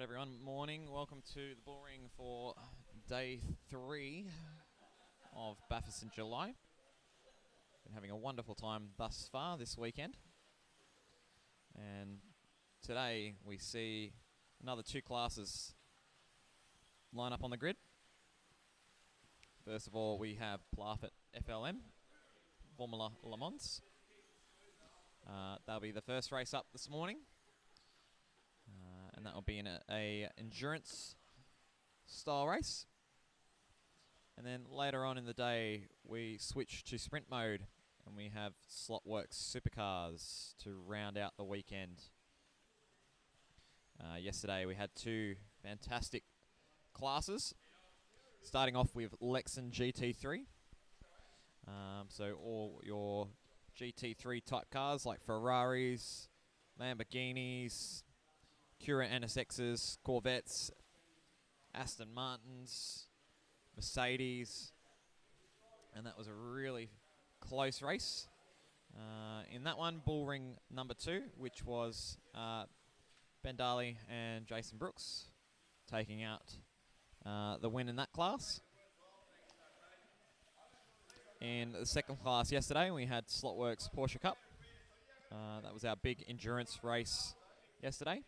Right, everyone, morning. Welcome to the bull ring for day 3 of Bathurst in July. Been having a wonderful time thus far this weekend. And today we see another 2 classes line up on the grid. First of all, we have Plafit FLM, Formula Le Mans. That'll be the first race up this morning. And that will be in a endurance style race. And then later on in the day, we switch to sprint mode, and we have Slotworx Supercars to round out the weekend. Yesterday we had 2 fantastic classes, starting off with Lexan GT3. So all your GT3 type cars like Ferraris, Lamborghinis, Cura NSXs, Corvettes, Aston Martins, Mercedes, and that was a really close race. In that one, bull ring number 2, which was Ben Darley and Jason Brooks taking out the win in that class. In the second class yesterday, we had Slotworx Porsche Cup. That was our big endurance race yesterday.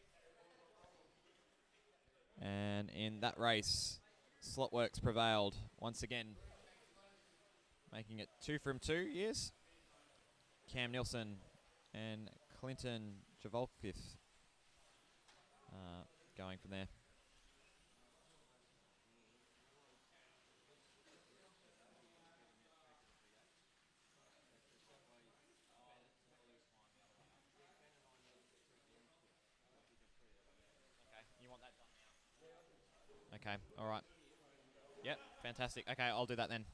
And in that race, Slotworx prevailed once again, making it 2 from 2 years. Cam Nielsen and Clinton Javolkith going from there. Okay, you want that done now? Okay, all right. Yep, fantastic. Okay, I'll do that then.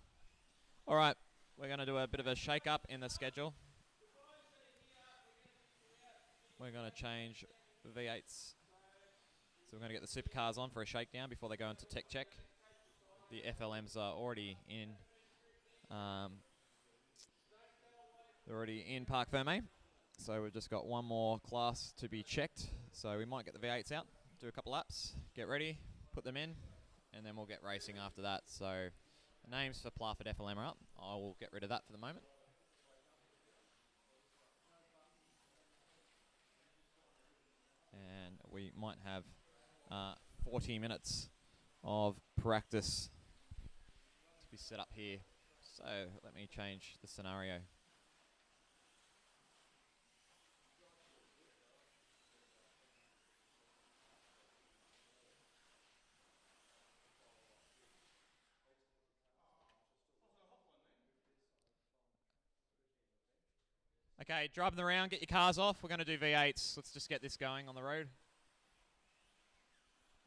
All right, we're going to do a bit of a shake-up in the schedule. We're going to change the V8s. So we're going to get the supercars on for a shakedown before they go into tech check. The FLMs are already in. They're already in Parc Ferme. So we've just got one more class to be checked. So we might get the V8s out, do a couple laps, get ready, put them in, and then we'll get racing after that. So the names for Plafit FLM are up. I will get rid of that for the moment. And we might have 40 minutes of practice to be set up here. So let me change the scenario. Okay, driving them around, get your cars off. We're going to do V8s. Let's just get this going on the road.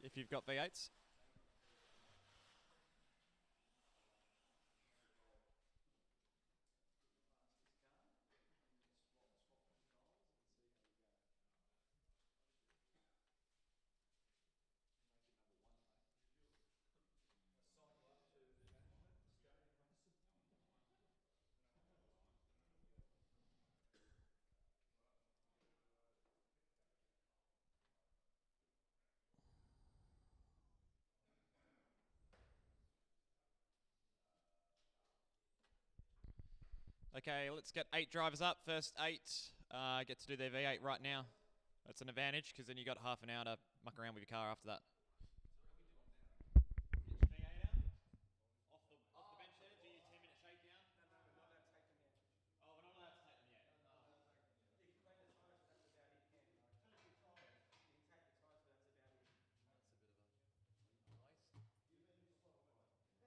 If you've got V8s. Okay, let's get 8 drivers up. First 8 get to do their V8 right now. That's an advantage because then you got half an hour to muck around with your car after that. Get your V8 out. Off the bench there, do your 10-minute shakedown. No, we're not allowed to take them yet. Oh, we're not allowed to take them yet. You can clean the tyres, but that's about it, Ken. You can take the tyres, but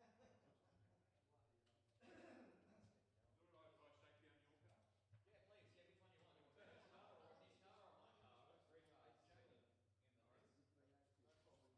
that's about it. That's a bit of a waste. Yeah, please. Yeah, which one you want? You want his car or my car or my car? I've got 3 cars. Show them in the list. No problem.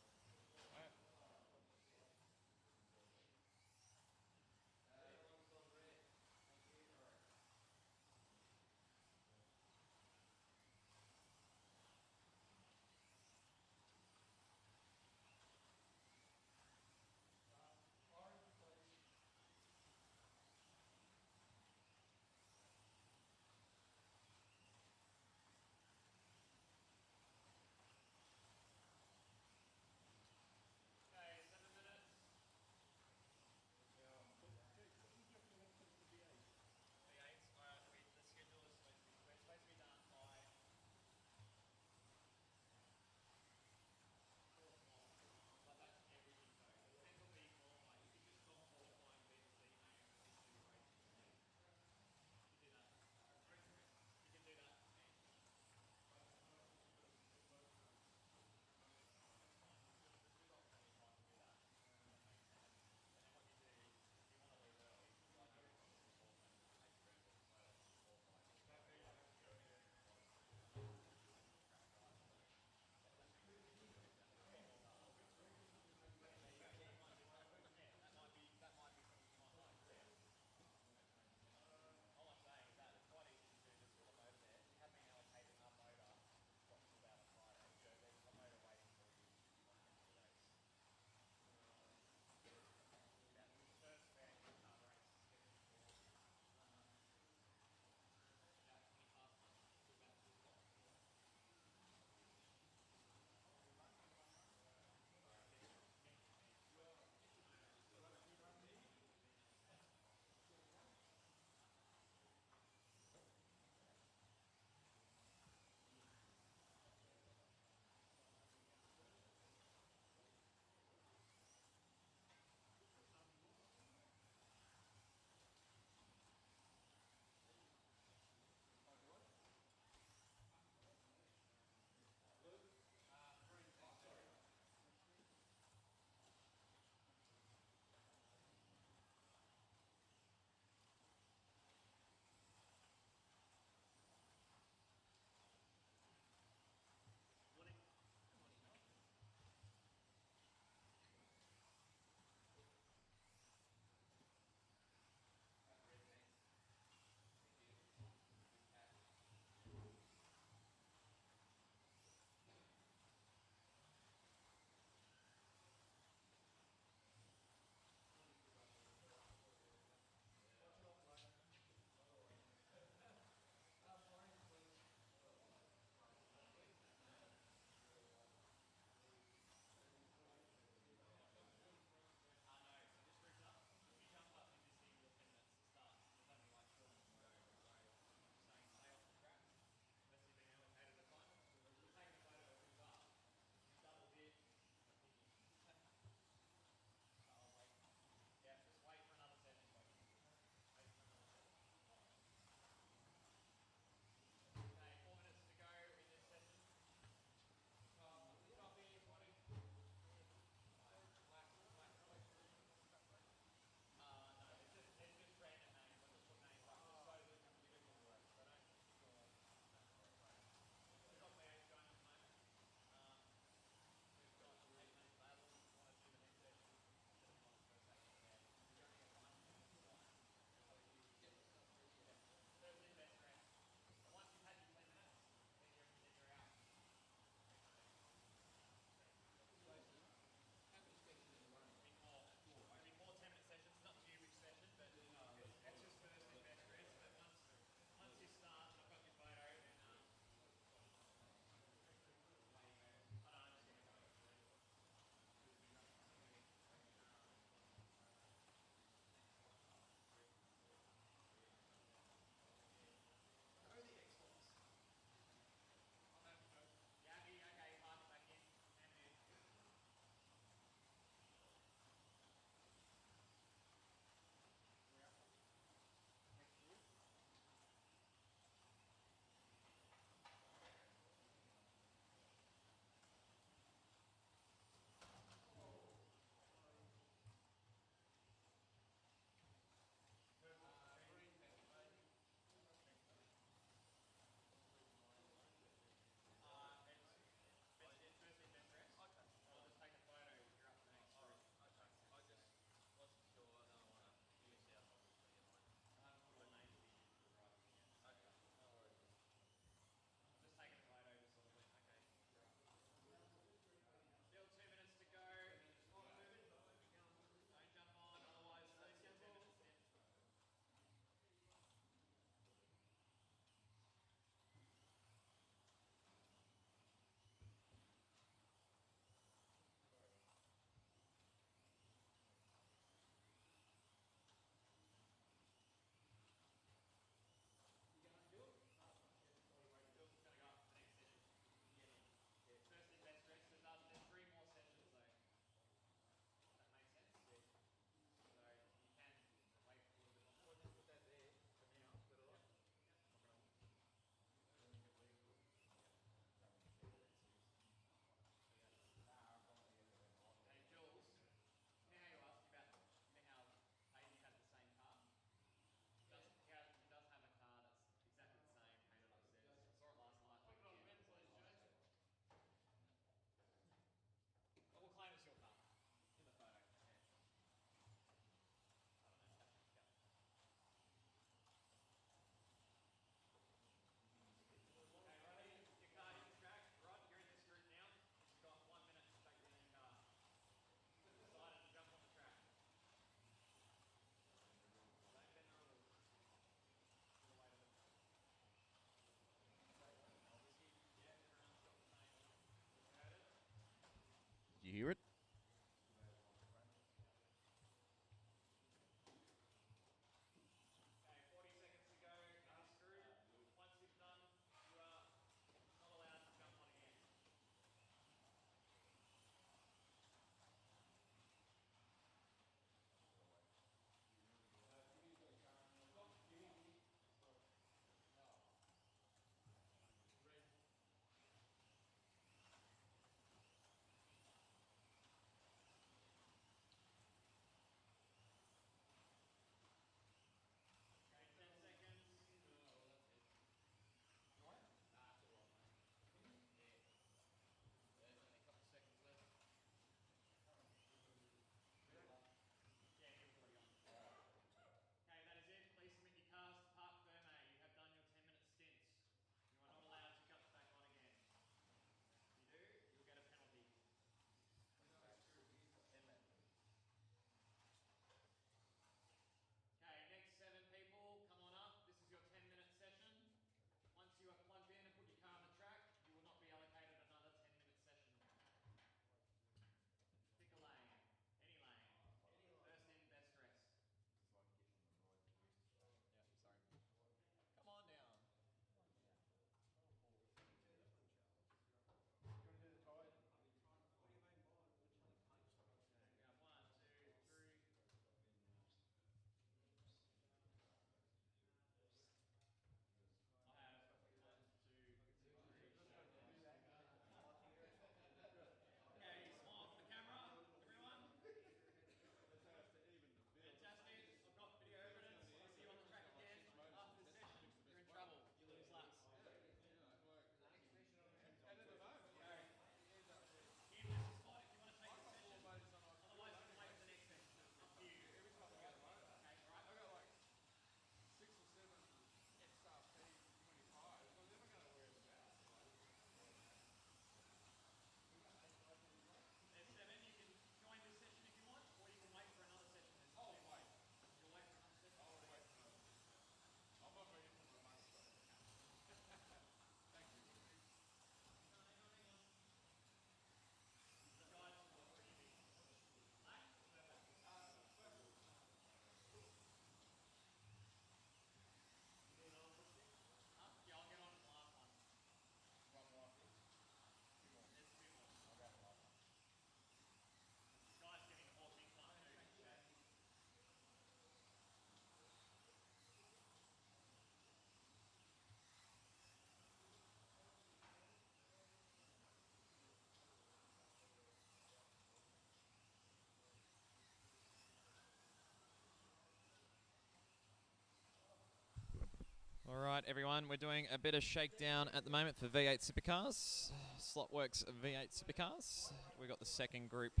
Alright everyone, we're doing a bit of shakedown at the moment for V8 Supercars. Slotworx V8 Supercars. We've got the second group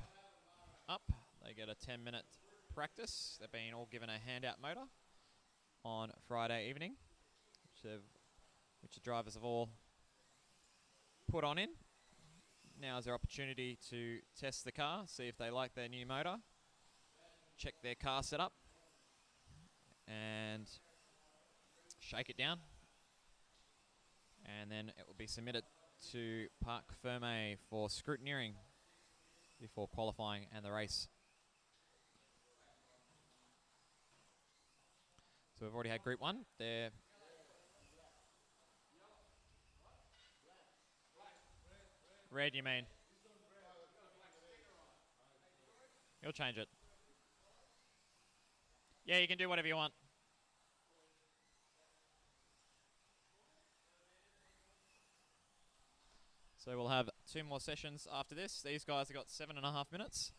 up. They get a 10-minute practice. They've been all given a handout motor on Friday evening, which the drivers have all put on in. Now is their opportunity to test the car, see if they like their new motor, check their car setup, and shake it down. And then it will be submitted to Parc Ferme for scrutineering before qualifying and the race. So we've already had Group 1. They're red, you mean? You'll change it. Yeah, you can do whatever you want. So we'll have 2 more sessions after this. These guys have got 7.5 minutes.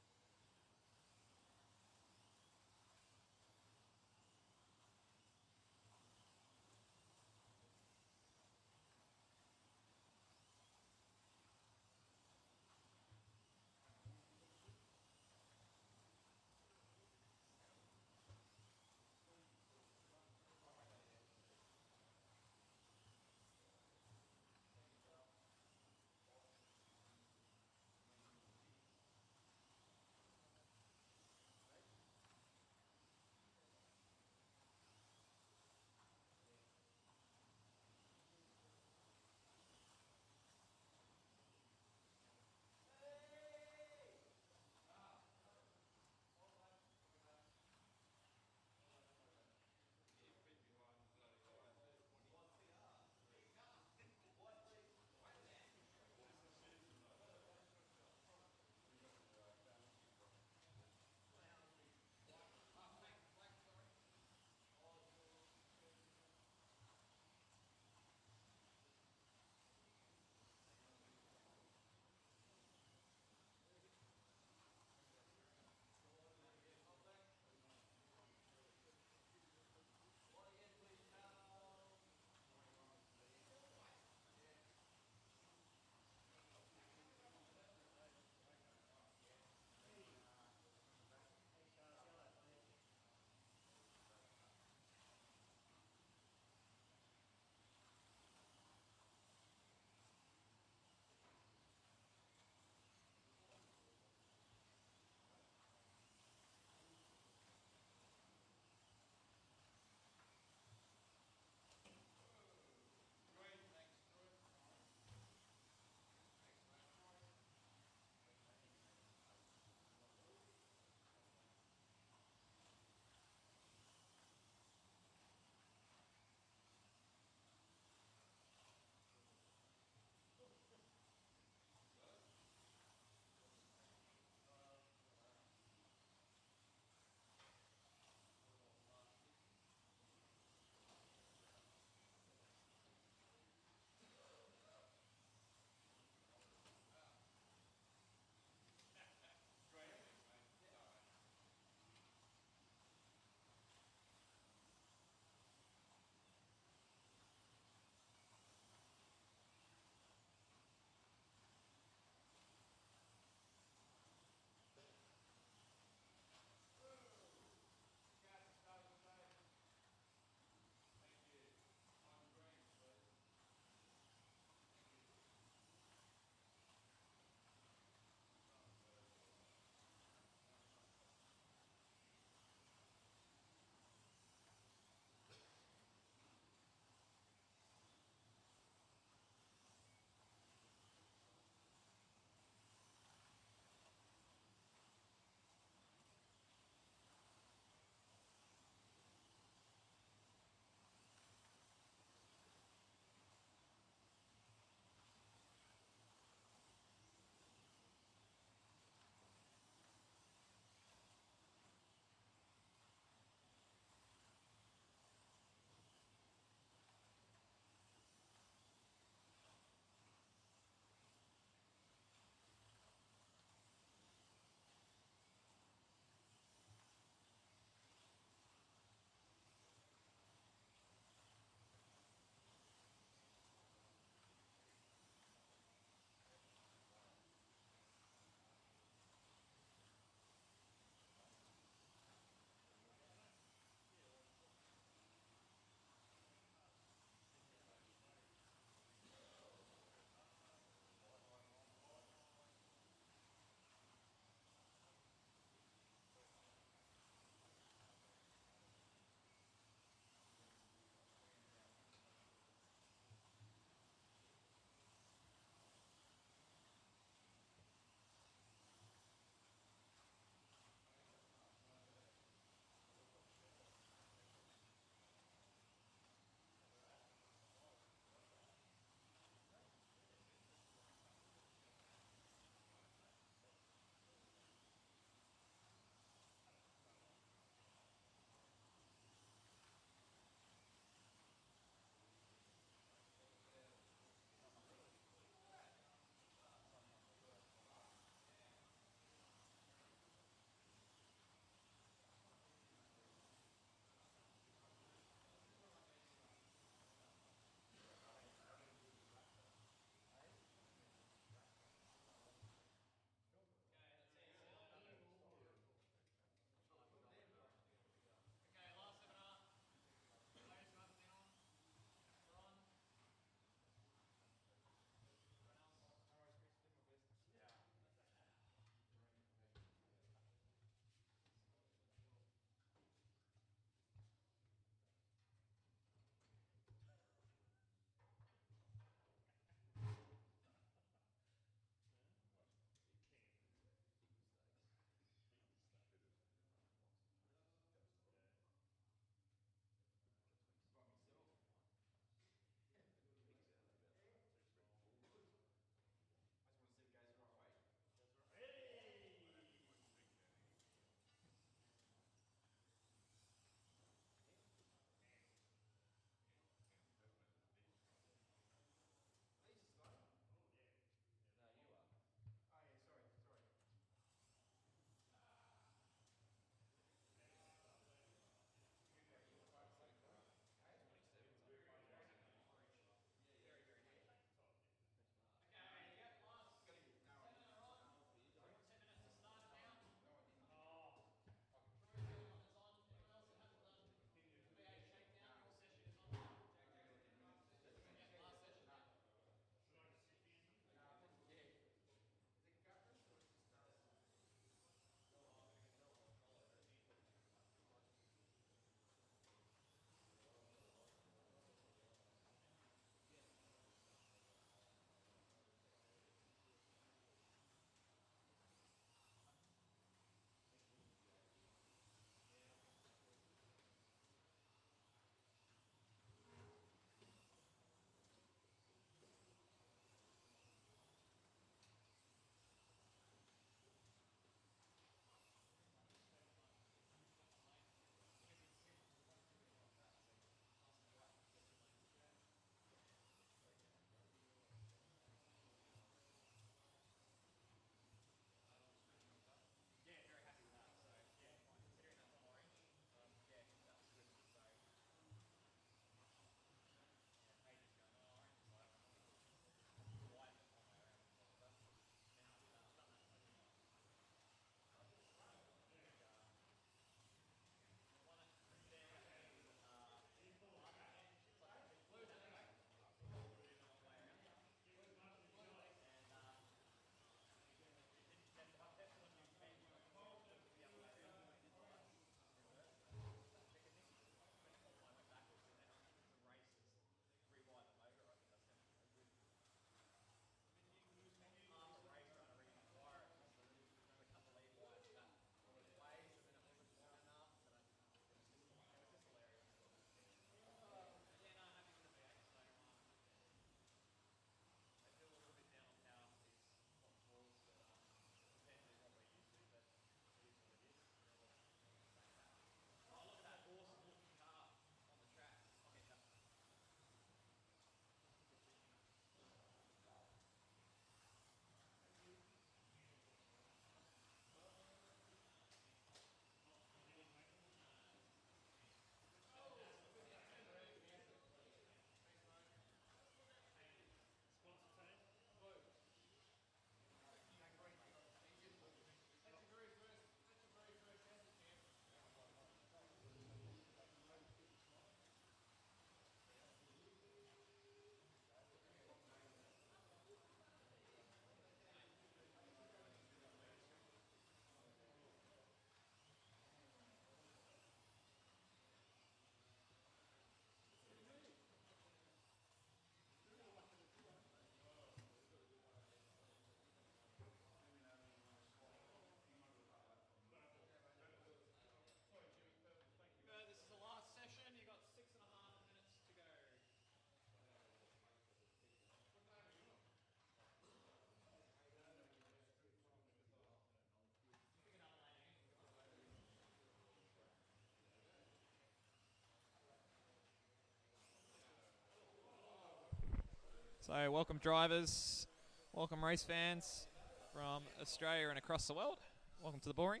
So welcome drivers, welcome race fans from Australia and across the world. Welcome to the boring.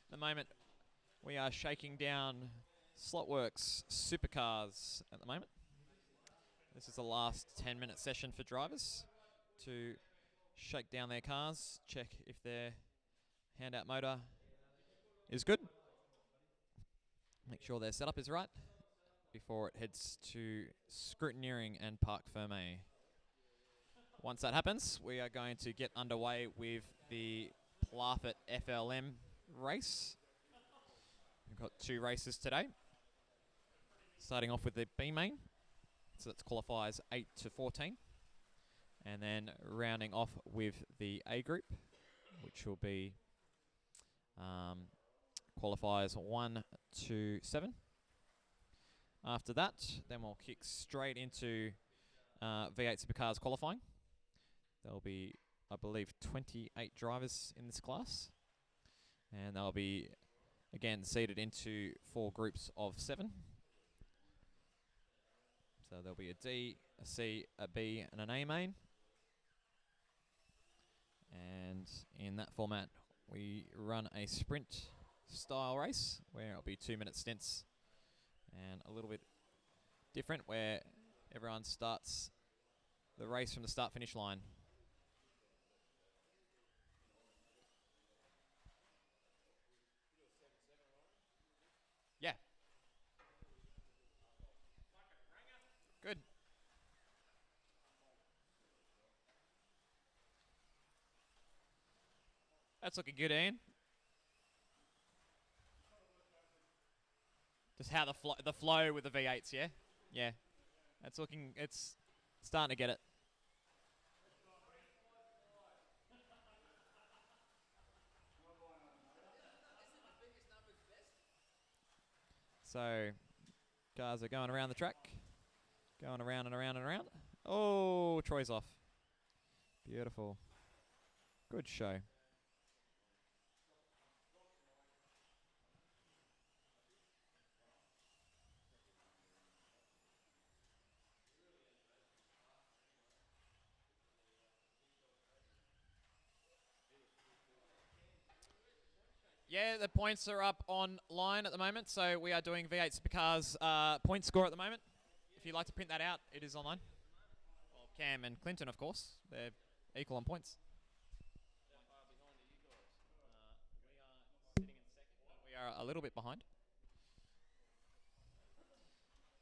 At the moment we are shaking down Slotworx Supercars at the moment. This is the last 10-minute session for drivers to shake down their cars, check if their handout motor is good, make sure their setup is right before it heads to scrutineering and parc ferme. Once that happens, we are going to get underway with the Plafit FLM race. We've got 2 races today. Starting off with the B main, so that qualifies 8 to 14. And then rounding off with the A group, which will be qualifiers 1 to 7. After that, then we'll kick straight into V8 Supercars qualifying. There'll be, I believe, 28 drivers in this class. And they'll be, again, seated into 4 groups of 7. So there'll be a D, a C, a B, and an A main. And in that format, we run a sprint style race where it'll be 2-minute stints, and a little bit different where everyone starts the race from the start finish line. Yeah. Good. That's looking good, Ian. Just how the flow with the V8s, yeah? Yeah. That's looking, it's starting to get it. So, cars are going around the track. Going around and around and around. Oh, Troy's off. Beautiful. Good show. Yeah, the points are up online at the moment, so we are doing V8 Supercars point score at the moment. If you'd like to print that out, it is online. Well, Cam and Clinton, of course, they're equal on points. We are sitting in second, but we are a little bit behind.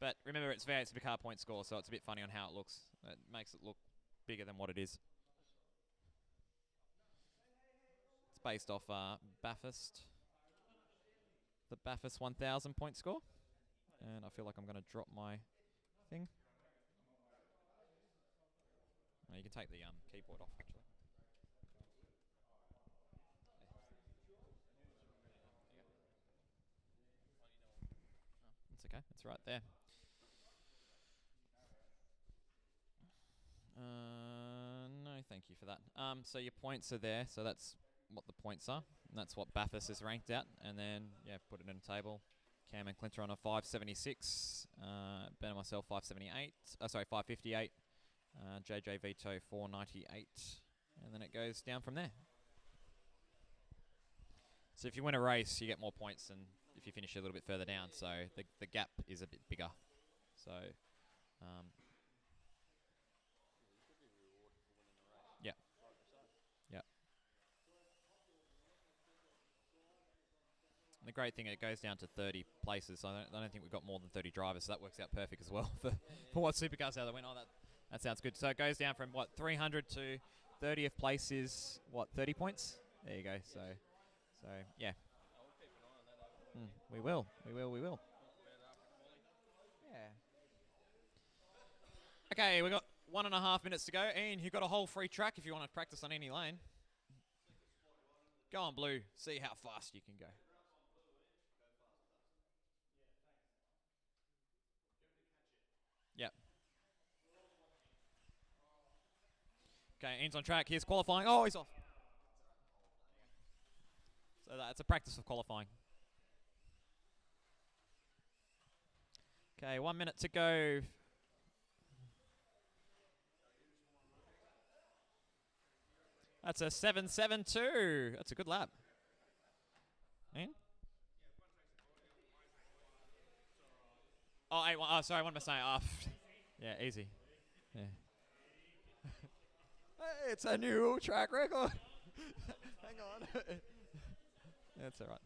But remember, it's V8 Supercar point score, so it's a bit funny on how it looks. It makes it look bigger than what it is. It's based off Bathurst. The Bathurst 1000 point score. And I feel like I'm going to drop my thing. Oh, you can take the keyboard off, actually. It's okay. It's right there. No, thank you for that. So your points are there. So that's what the points are. And that's what Bathurst is ranked at. And then, yeah, put it in a table. Cam and Clint are on a 576. Ben and myself 578. Sorry, 558. JJ Vito 498. And then it goes down from there. So if you win a race, you get more points than if you finish a little bit further down. So the gap is a bit bigger. So, yeah. Yeah. The great thing, it goes down to 30 places. So I don't think we've got more than 30 drivers, so that works out perfect as well for what supercars are that win. Oh, that sounds good. So it goes down from, what, 300 to 30th place is, what, 30 points? There you go. So yeah. We will. Yeah. Okay, we've got 1.5 minutes to go. Ian, you've got a whole free track if you want to practice on any lane. Go on, Blue. See how fast you can go. Yep. Okay, Ian's on track. Here's qualifying. Oh, he's off. So that's a practice of qualifying. Okay, 1 minute to go. That's a 7.72. That's a good lap. And? Oh, sorry, what am I saying? Yeah, easy. Yeah. Hey, it's a new track record. Hang on. That's all right.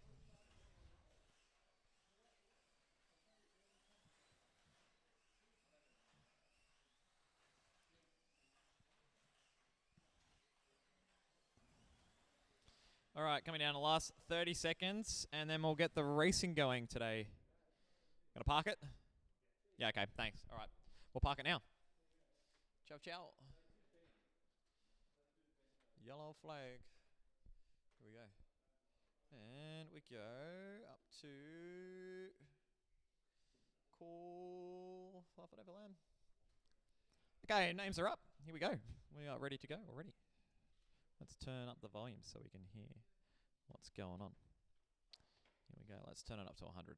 All right, coming down the last 30 seconds, and then we'll get the racing going today. Gonna park it? Yeah, okay, thanks. All right, we'll park it now. Ciao, ciao. Yellow flag. Here we go. And we go up to call Plafit FLM. Okay, names are up. Here we go. We are ready to go already. Let's turn up the volume so we can hear what's going on. Here we go. Let's turn it up to 100.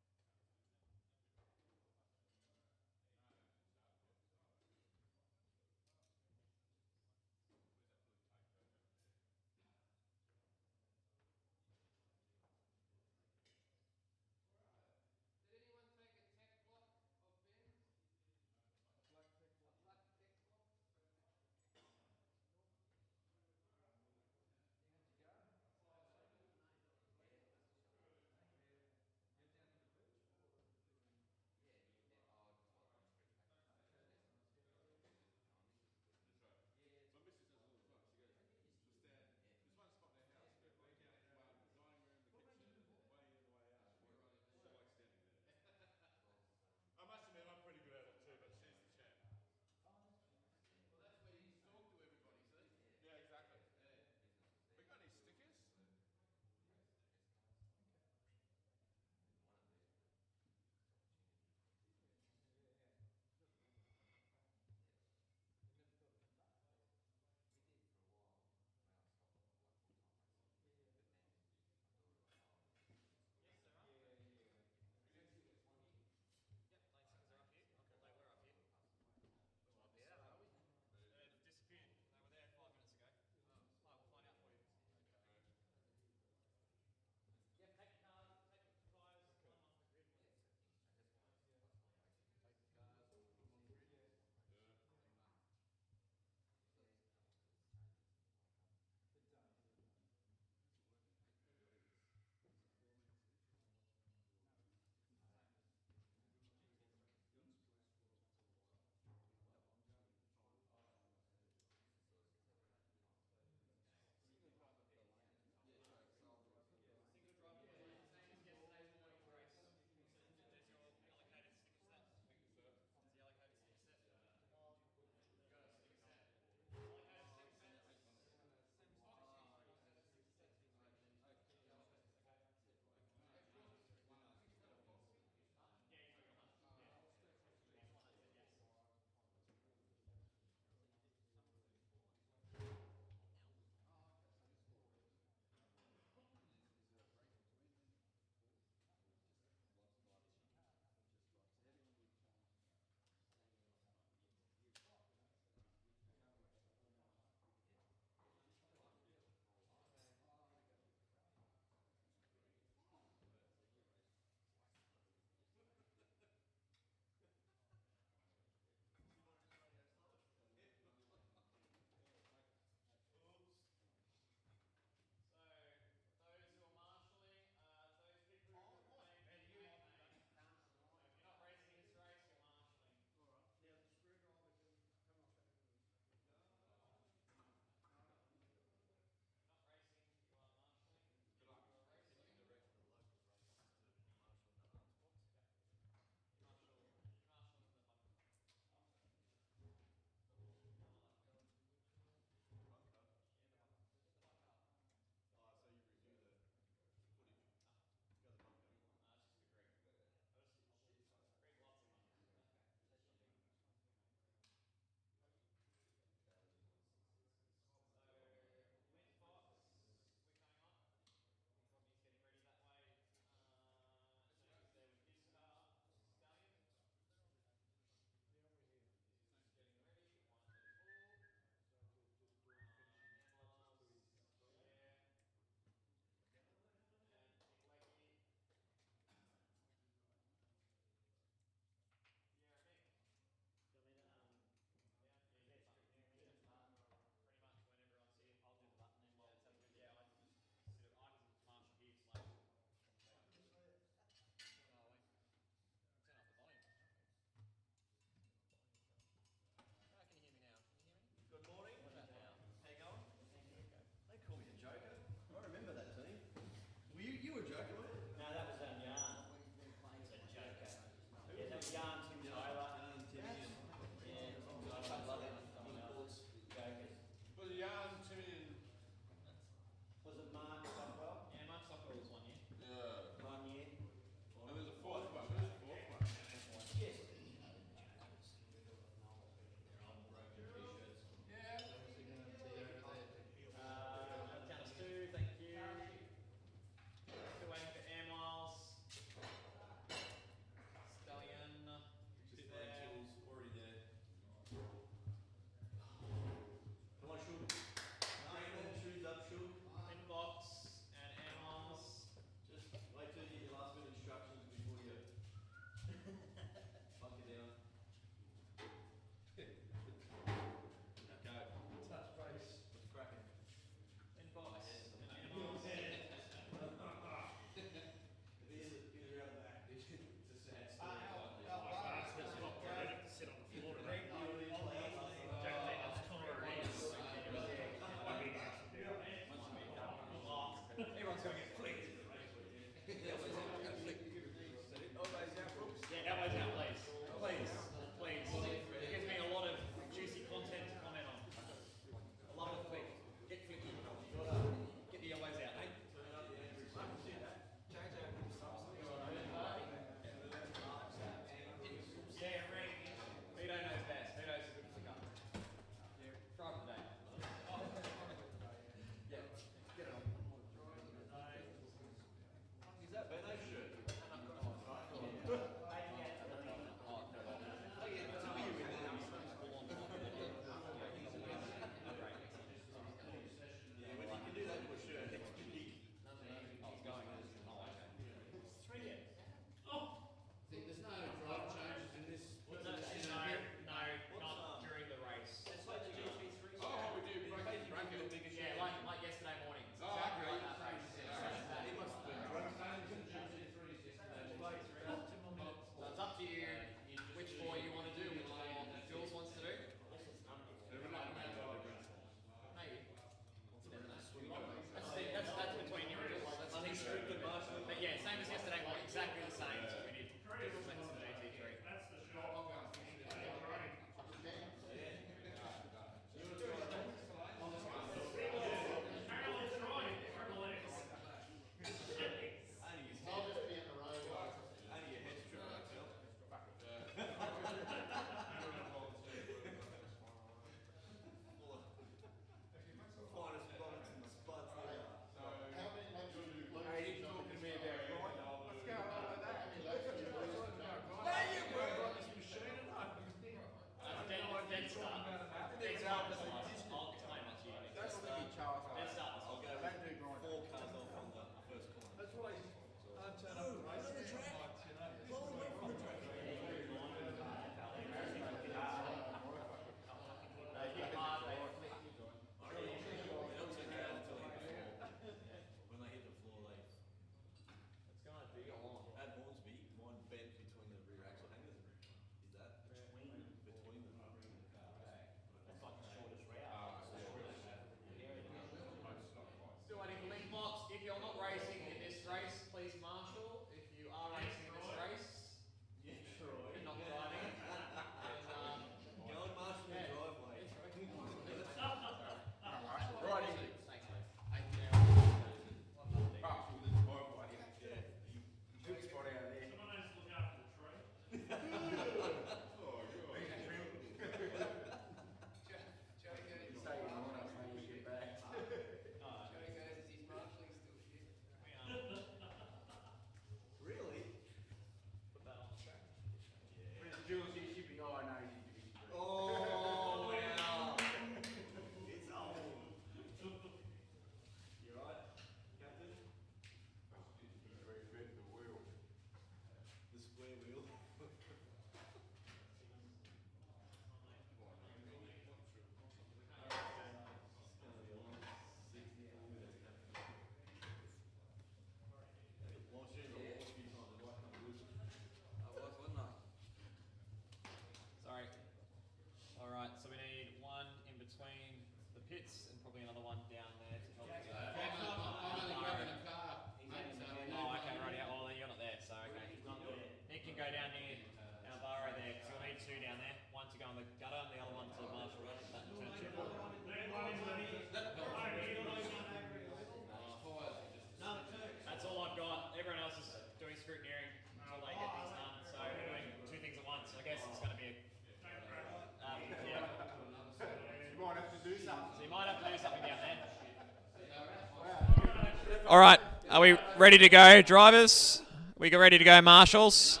All right, are we ready to go, drivers? We ready to go, marshals?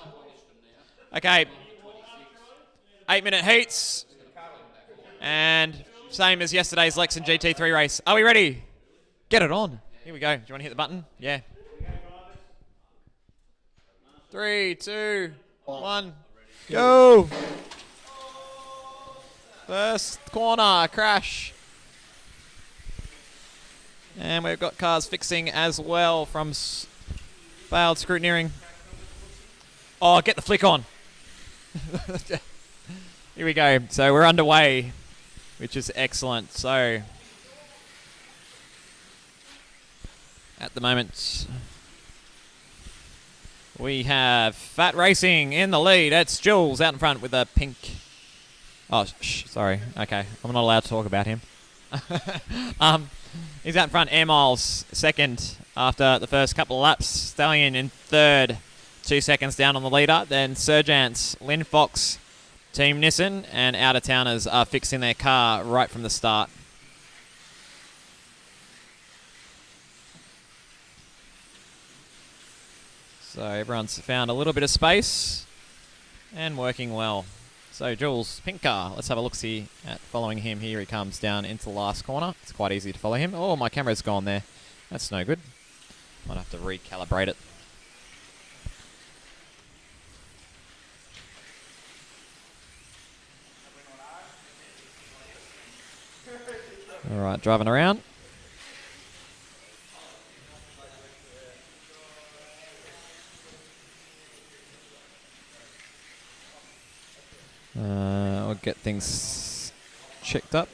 Okay. 8-minute heats. And same as yesterday's Lexan GT3 race. Are we ready? Get it on. Here we go. Do you want to hit the button? Yeah. 3, 2, 1, go. First corner, crash. And we've got cars fixing as well from failed scrutineering. Oh, get the flick on. Here we go. So we're underway, which is excellent. So at the moment, we have Fat Racing in the lead. It's Jules out in front with a pink. Oh, sorry. Okay, I'm not allowed to talk about him. He's out in front. Air Miles second after the first couple of laps. Stallion in third, 2 seconds down on the leader. Then Sergeants, Lynn Fox, Team Nissan, and out-of-towners are fixing their car right from the start. So everyone's found a little bit of space and working well. So Jules, pink car. Let's have a look-see at following him. Here he comes down into the last corner. It's quite easy to follow him. Oh, my camera's gone there. That's no good. Might have to recalibrate it. All right, driving around. I'll get things checked up.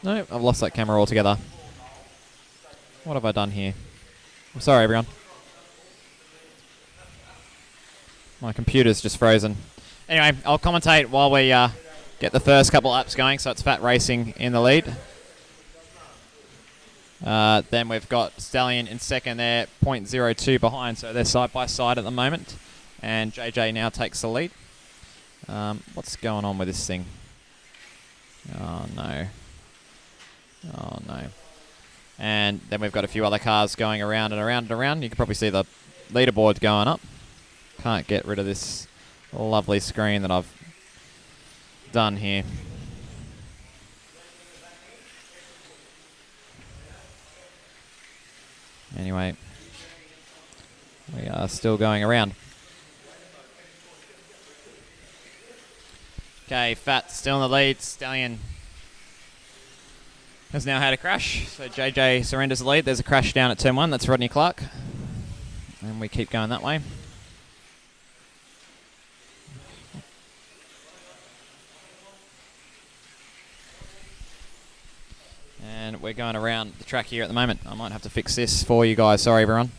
No, I've lost that camera altogether. What have I done here? I'm sorry, everyone. My computer's just frozen. Anyway, I'll commentate while we get the first couple laps going. So it's Fat Racing in the lead. Then we've got Stallion in second there, 0.02 behind, so they're side by side at the moment. And JJ now takes the lead. What's going on with this thing? Oh no. Oh no. And then we've got a few other cars going around and around and around. You can probably see the leaderboard going up. Can't get rid of this lovely screen that I've done here. Anyway, we are still going around. Okay, Fat still in the lead. Stallion has now had a crash. So JJ surrenders the lead. There's a crash down at turn 1. That's Rodney Clark. And we keep going that way. And we're going around the track here at the moment. I might have to fix this for you guys. Sorry, everyone.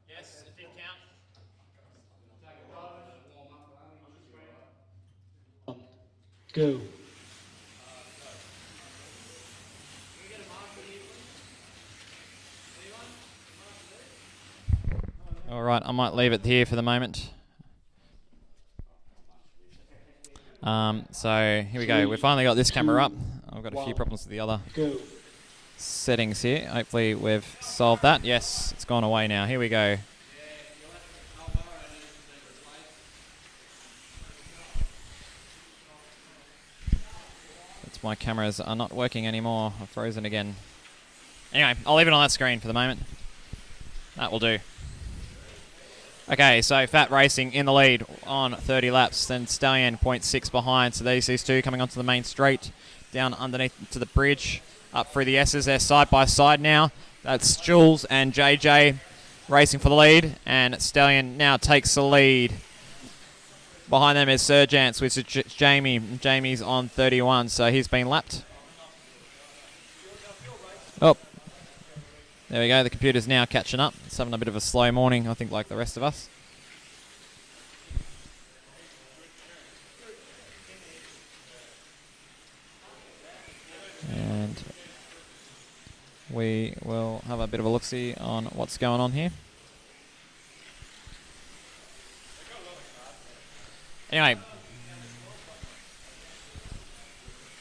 Yes, it did count. Go. All right, I might leave it here for the moment. So here we go. We've finally got this camera up. I've got a few problems with the other settings here. Hopefully we've solved that. Yes, it's gone away now. Here we go. My cameras are not working anymore. I've frozen again. Anyway, I'll leave it on that screen for the moment. That will do. Okay, so Fat Racing in the lead on 30 laps. Then Stallion 0.6 behind. So these two coming onto the main straight. Down underneath to the bridge. Up through the S's. They're side by side now. That's Jules and JJ racing for the lead. And Stallion now takes the lead. Behind them is Sergeants, which is Jamie. Jamie's on 31, so he's been lapped. Oh, there we go. The computer's now catching up. It's having a bit of a slow morning, I think, like the rest of us. we will have a bit of a look-see on what's going on here. Anyway.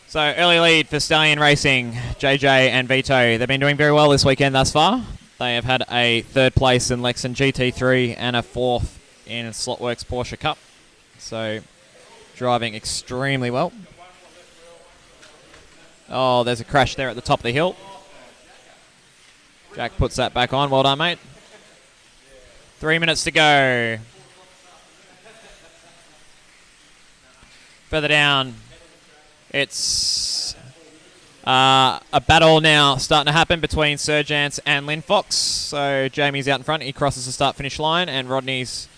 So, early lead for Stallion Racing, JJ and Vito. They've been doing very well this weekend thus far. They have had a 3rd place in Lexan GT3 and a 4th in Slotworx Porsche Cup. So, driving extremely well. Oh, there's a crash there at the top of the hill. Jack puts that back on. Well done, mate. 3 minutes to go. Further down, it's a battle now starting to happen between Sergeants and Lynn Fox. So Jamie's out in front. He crosses the start-finish line, and Rodney's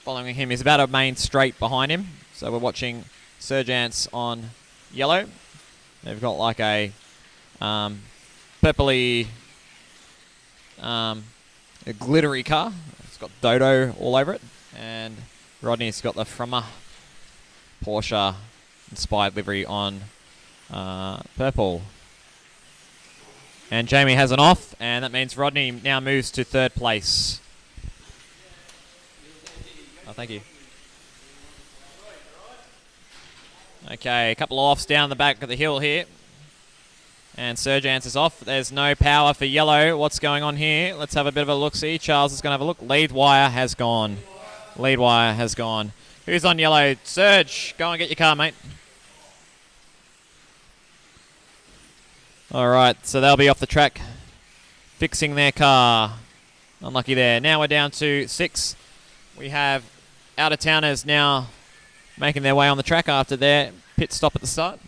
following him. He's about a main straight behind him. So we're watching Sergeants on yellow. They've got like a purpley, a glittery car. It's got Dodo all over it. And Rodney's got the Frummer Porsche inspired livery on purple. And Jamie has an off, and that means Rodney now moves to 3rd place. Oh, thank you. Okay, a couple of offs down the back of the hill here. And Sergeants is off. There's no power for yellow. What's going on here? Let's have a bit of a look-see. Charles is going to have a look. Lead wire has gone. Lead wire has gone. Who's on yellow? Serge, go and get your car, mate. All right, so they'll be off the track fixing their car. Unlucky there. Now we're down to 6. We have out-of-towners now making their way on the track after their pit stop at the start.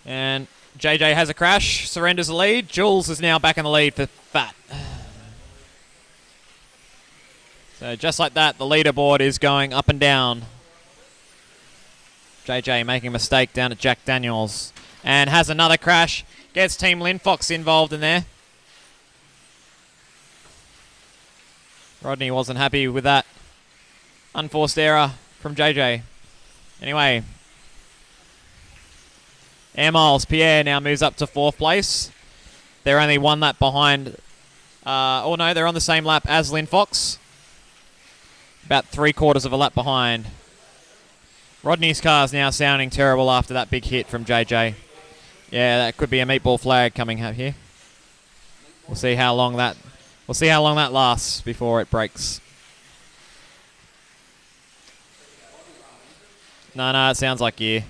And JJ has a crash, surrenders the lead. Jules is now back in the lead for Fat. So just like that, the leaderboard is going up and down. JJ making a mistake down at Jack Daniels. And has another crash. Gets Team Lynn Fox involved in there. Rodney wasn't happy with that unforced error from JJ. Anyway. Air Miles Pierre now moves up to 4th place. They're only 1 lap behind. Oh no, they're on the same lap as Lynn Fox. About 3/4 of a lap behind. Rodney's car's now sounding terrible after that big hit from JJ. Yeah, that could be a meatball flag coming out here. We'll see how long that lasts before it breaks. No, it sounds like gear.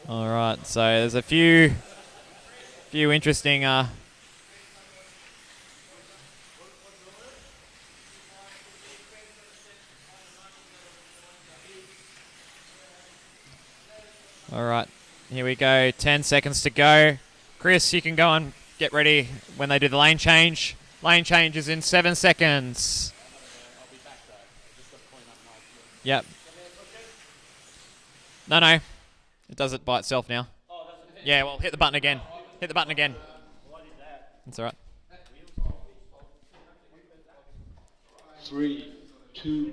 All right, so there's a few interesting all right, here we go. 10 seconds to go. Chris, you can go and get ready when they do the lane change. Lane change is in 7 seconds. Yep. No. It does it by itself now. Yeah, well, hit the button again. Hit the button again. That's all right. 3, 2.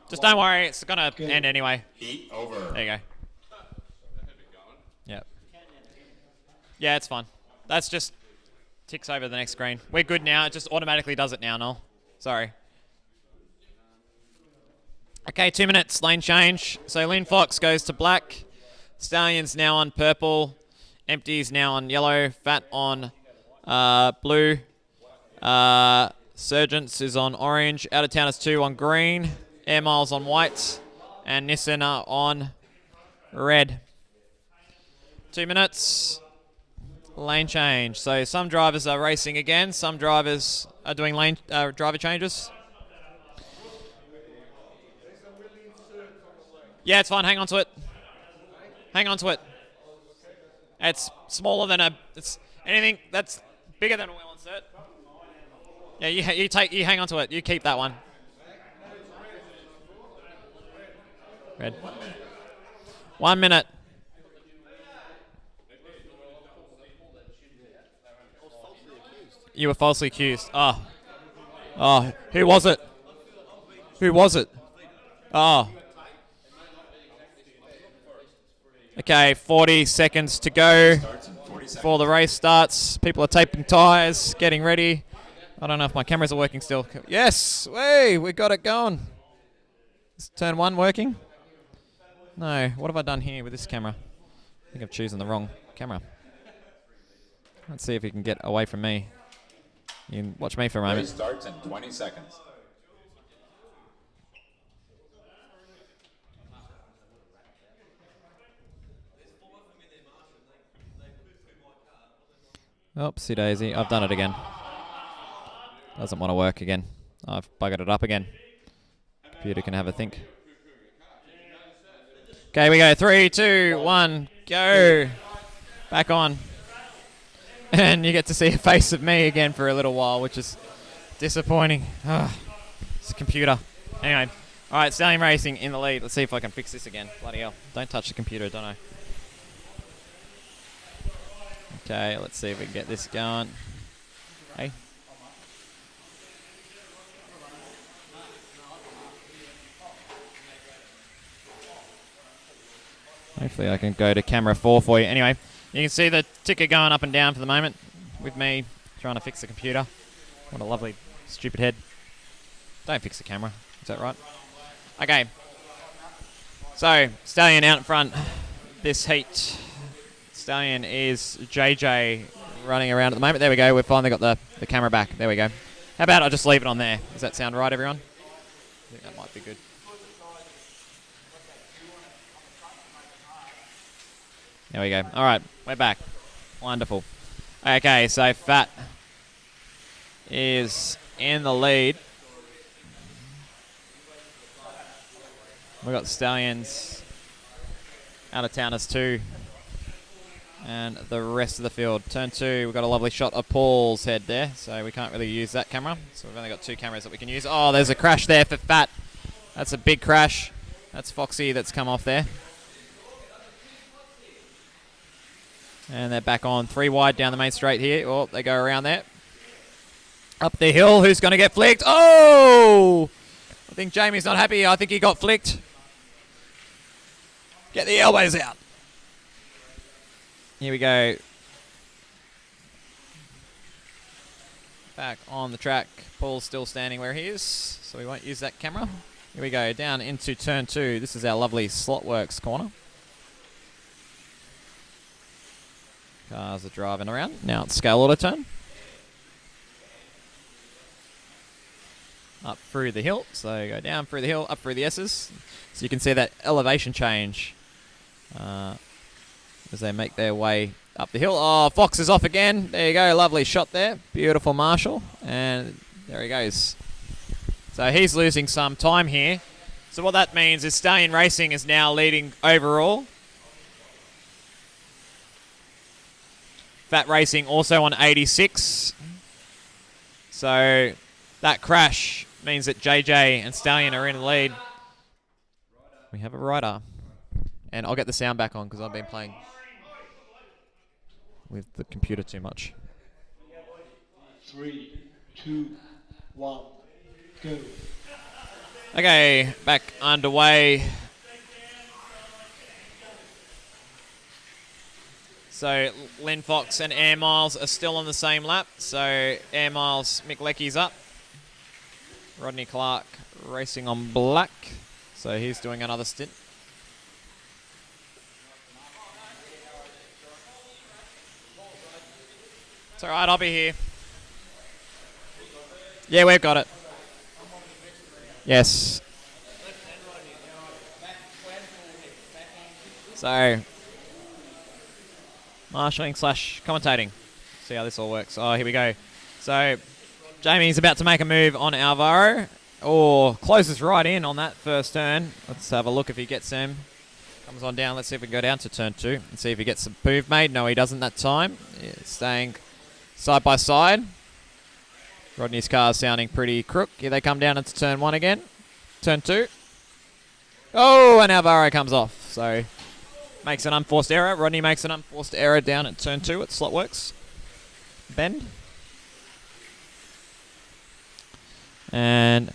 Just don't worry, it's going to end anyway. Heat over. There you go. Yep. Yeah, it's fine. That's just ticks over the next screen. We're good now. It just automatically does it now, Noel. Sorry. Okay, 2 minutes. Lane change. So Lynn Fox goes to black. Stallion's now on purple. Empty's now on yellow. Fat on blue. Sergeants is on orange. Out of Towners 2 on green. Air Miles on white. And Nissan are on red. 2 minutes. Lane change. So some drivers are racing again. Some drivers are doing lane driver changes. Yeah, it's fine. Hang on to it. Hang on to it. It's smaller than it's anything that's bigger than a wheel insert. Yeah, you hang on to it. You keep that one. Red. 1 minute. You were falsely accused. Oh. Oh, who was it? Who was it? Oh. Okay, 40 seconds to go before the race starts. People are taping tyres, getting ready. I don't know if my cameras are working still. Yes! Hey, we got it going. Is turn 1 working? No. What have I done here with this camera? I think I've chosen the wrong camera. Let's see if you can get away from me. You can watch me for a moment. Race starts in 20 seconds. Oopsie daisy. I've done it again. Doesn't want to work again. I've buggered it up again. Computer can have a think. Okay, we go. 3, 2, 1, go. Back on. And you get to see a face of me again for a little while, which is disappointing. It's a computer. Anyway. Alright, Stallion Racing in the lead. Let's see if I can fix this again. Bloody hell. Don't touch the computer, don't I? Okay, let's see if we can get this going. Hey. Hopefully I can go to camera 4 for you. Anyway, you can see the ticker going up and down for the moment with me trying to fix the computer. What a lovely, stupid head. Don't fix the camera. Is that right? Okay. So, Stallion out in front this heat. Stallion is JJ running around at the moment. There we go. We've finally got the camera back. There we go. How about I just leave it on there? Does that sound right, everyone? I think that might be good. There we go. All right, we're back. Wonderful. Okay, so Fat is in the lead. We've got Stallions, out of towners 2, and the rest of the field. Turn 2, we've got a lovely shot of Paul's head there, so we can't really use that camera. So we've only got 2 cameras that we can use. Oh, there's a crash there for Fat. That's a big crash. That's Foxy that's come off there. And they're back on 3 wide down the main straight here. Oh, they go around there. Up the hill. Who's going to get flicked? Oh! I think Jamie's not happy. I think he got flicked. Get the elbows out. Here we go. Back on the track. Paul's still standing where he is, so we won't use that camera. Here we go. Down into turn 2. This is our lovely Slotworx corner. Cars are driving around. Now it's scale auto turn. Up through the hill. So go down through the hill, up through the S's. So you can see that elevation change as they make their way up the hill. Oh, Fox is off again. There you go. Lovely shot there. Beautiful Marshall. And there he goes. So he's losing some time here. So what that means is Stallion Racing is now leading overall. Fat Racing also on 86. So that crash means that JJ and Stallion are in the lead. We have a rider. And I'll get the sound back on because I've been playing with the computer too much. 3, 2, 1, go. Okay, back underway. So Lynn Fox and Air Miles are still on the same lap. So Air Miles, Mick Leckie's up. Rodney Clark racing on black. So he's doing another stint. It's all right, I'll be here. Yeah, we've got it. Yes. So marshalling / commentating. See how this all works. Oh, here we go. So Jamie's about to make a move on Alvaro. Or closes right in on that first turn. Let's have a look if he gets him. Comes on down. Let's see if we can go down to turn 2 and see if he gets a move made. No, he doesn't that time. Yeah, staying side by side. Rodney's car sounding pretty crook. Here they come down into turn 1 again. Turn 2. Oh, and Alvaro comes off. So makes an unforced error. Rodney makes an unforced error down at turn 2 at Slotworx. Bend. And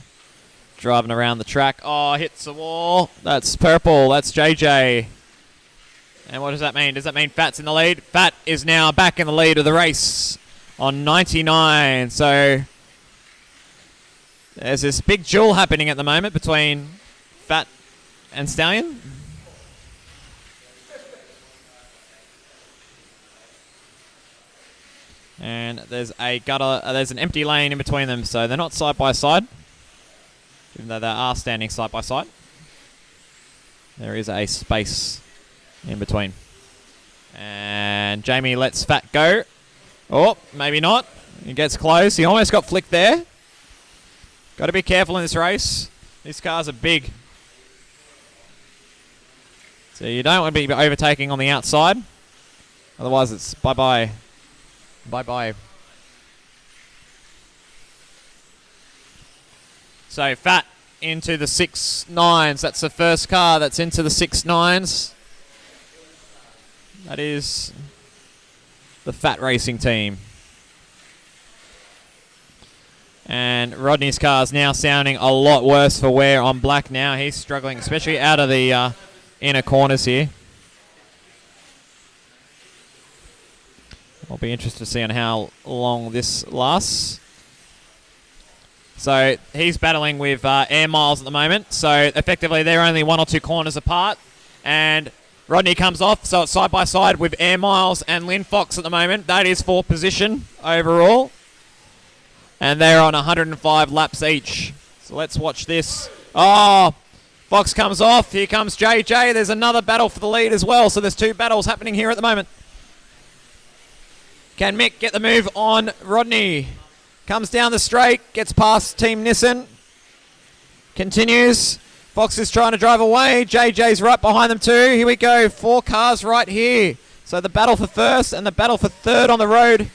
driving around the track. Oh, hits the wall. That's purple. That's JJ. And what does that mean? Does that mean Fat's in the lead? Fat is now back in the lead of the race on 99. So there's this big duel happening at the moment between Fat and Stallion. And there's a gutter. There's an empty lane in between them, so they're not side by side, even though they are standing side by side. There is a space in between. And Jamie lets Fat go. Oh, maybe not. He gets close. He almost got flicked there. Got to be careful in this race. These cars are big. So you don't want to be overtaking on the outside. Otherwise it's bye-bye. Bye-bye. So Fat into the 6.9s. That's the first car that's into the 6.9s. That is the Fat Racing team. And Rodney's car is now sounding a lot worse for wear on black now. He's struggling, especially out of the inner corners here. I'll be interested to see on how long this lasts. So he's battling with Air Miles at the moment. So effectively they're only 1 or 2 corners apart. And Rodney comes off, so it's side by side with Air Miles and Lynn Fox at the moment. That is 4th position overall. And they're on 105 laps each. So let's watch this. Oh, Fox comes off. Here comes JJ. There's another battle for the lead as well. So there's 2 battles happening here at the moment. Can Mick get the move on Rodney? Comes down the straight, gets past Team Nissan. Continues. Fox is trying to drive away. JJ's right behind them too. Here we go. 4 cars right here. So the battle for first and the battle for third on the road.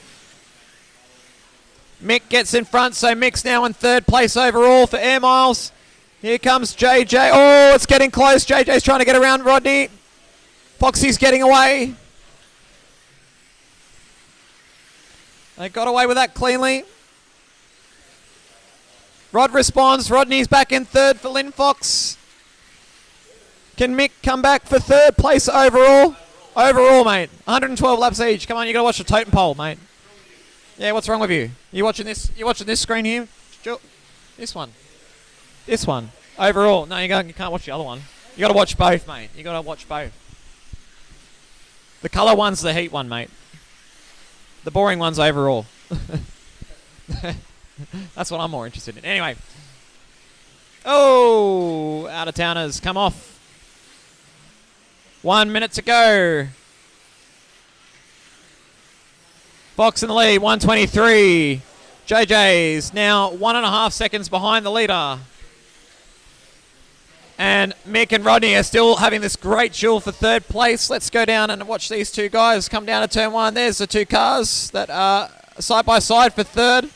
Mick gets in front, so Mick's now in 3rd place overall for Air Miles. Here comes JJ. Oh, it's getting close. JJ's trying to get around Rodney. Foxy's getting away. They got away with that cleanly. Rod responds. Rodney's back in 3rd for Lynn Fox. Can Mick come back for 3rd place overall? Overall, mate. 112 laps each. Come on, you got to watch the totem pole, mate. Yeah, what's wrong with you? You watching this? You watching this screen here? This one. This one. Overall. No, you can't watch the other one. You got to watch both, mate. You got to watch both. The colour one's the heat one, mate. The boring one's overall. That's what I'm more interested in. Anyway. Oh, out-of-towners come off. 1 minute to go. Fox in the lead, 123. JJ's now 1.5 seconds behind the leader. And Mick and Rodney are still having this great duel for 3rd place. Let's go down and watch these 2 guys come down to turn 1. There's the 2 cars that are side by side for 3rd.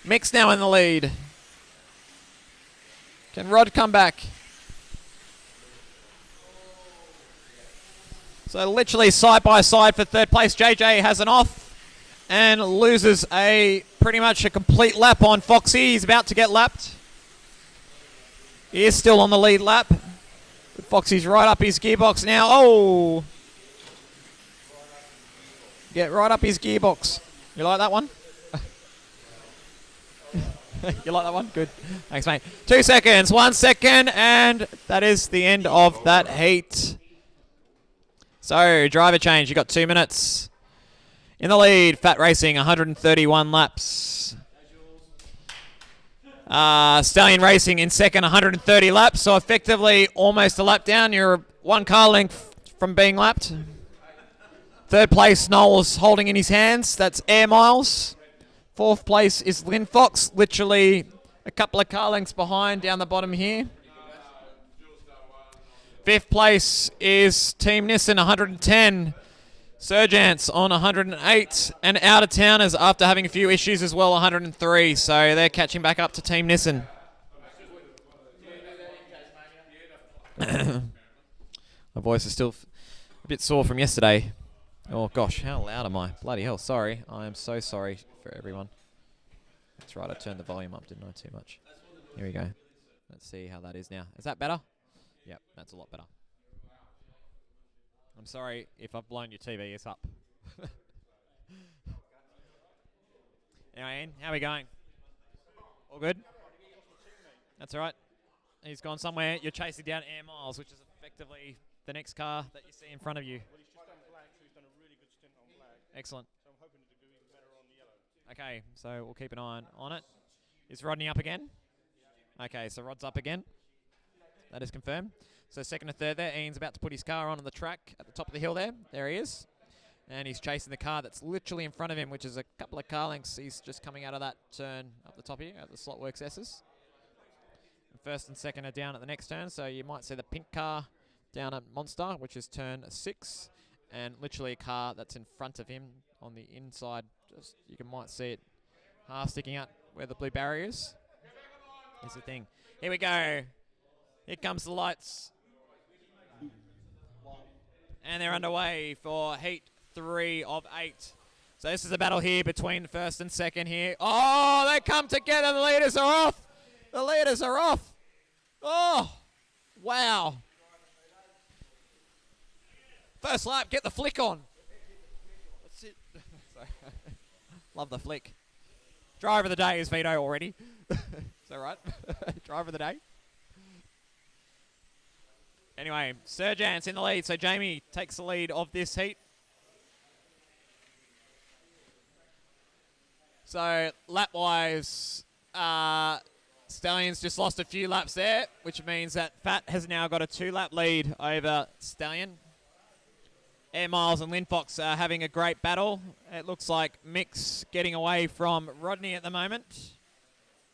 Mick's now in the lead. Can Rod come back? So literally side by side for 3rd place. JJ has an off and loses pretty much a complete lap on Foxy. He's about to get lapped. He is still on the lead lap. But Foxy's right up his gearbox now. Oh! Get right up his gearbox. You like that one? You like that one? Good. Thanks, mate. 2 seconds. 1 second. And that is the end of that heat. So, driver change. You got 2 minutes. In the lead, Fat Racing, 131 laps. Stallion Racing in second, 130 laps. So, effectively, almost a lap down. You're 1 car length from being lapped. 3rd place, Noel's holding in his hands. That's Air Miles. 4th place is Lynn Fox, literally a couple of car lengths behind down the bottom here. 5th place is Team Nissan, 110. Sergeants on 108. And out-of-towners, after having a few issues as well, 103. So they're catching back up to Team Nissan. My voice is still a bit sore from yesterday. Oh, gosh, how loud am I? Bloody hell, sorry. I am so sorry for everyone. That's right, I turned the volume up, didn't I, too much? Here we go. Let's see how that is now. Is that better? Yep, that's a lot better. I'm sorry if I've blown your TV up. Anyway, Ian, how are we going? All good? That's all right. He's gone somewhere. You're chasing down Air Miles, which is effectively the next car that you see in front of you. Well, he's just done black, so he's done a really good stint on black. Excellent. So I'm hoping to do even better on the yellow. Okay, so we'll keep an eye on it. Is Rodney up again? Okay, so Rod's up again. That is confirmed. So second and third there. Ian's about to put his car on the track at the top of the hill there. There he is. And he's chasing the car that's literally in front of him, which is a couple of car lengths. He's just coming out of that turn up the top here at the Slotworx S's. And first and second are down at the next turn, so you might see the pink car down at Monster, which is turn 6, and literally a car that's in front of him on the inside. Just might see it half sticking out where the blue barrier is. Is the thing. Here we go. Here comes the lights. And they're underway for heat 3 of 8. So this is a battle here between first and second here. Oh, they come together. The leaders are off. The leaders are off. Oh, wow. First lap, get the flick on. That's it. Love the flick. Driver of the day is Vito already. Is that right? Driver of the day. Anyway, Sergeant's in the lead, so Jamie takes the lead of this heat. So, lap-wise, Stallion's just lost a few laps there, which means that Fat has now got a 2-lap lead over Stallion. Air Miles and Lynn Fox are having a great battle. It looks like Mick's getting away from Rodney at the moment.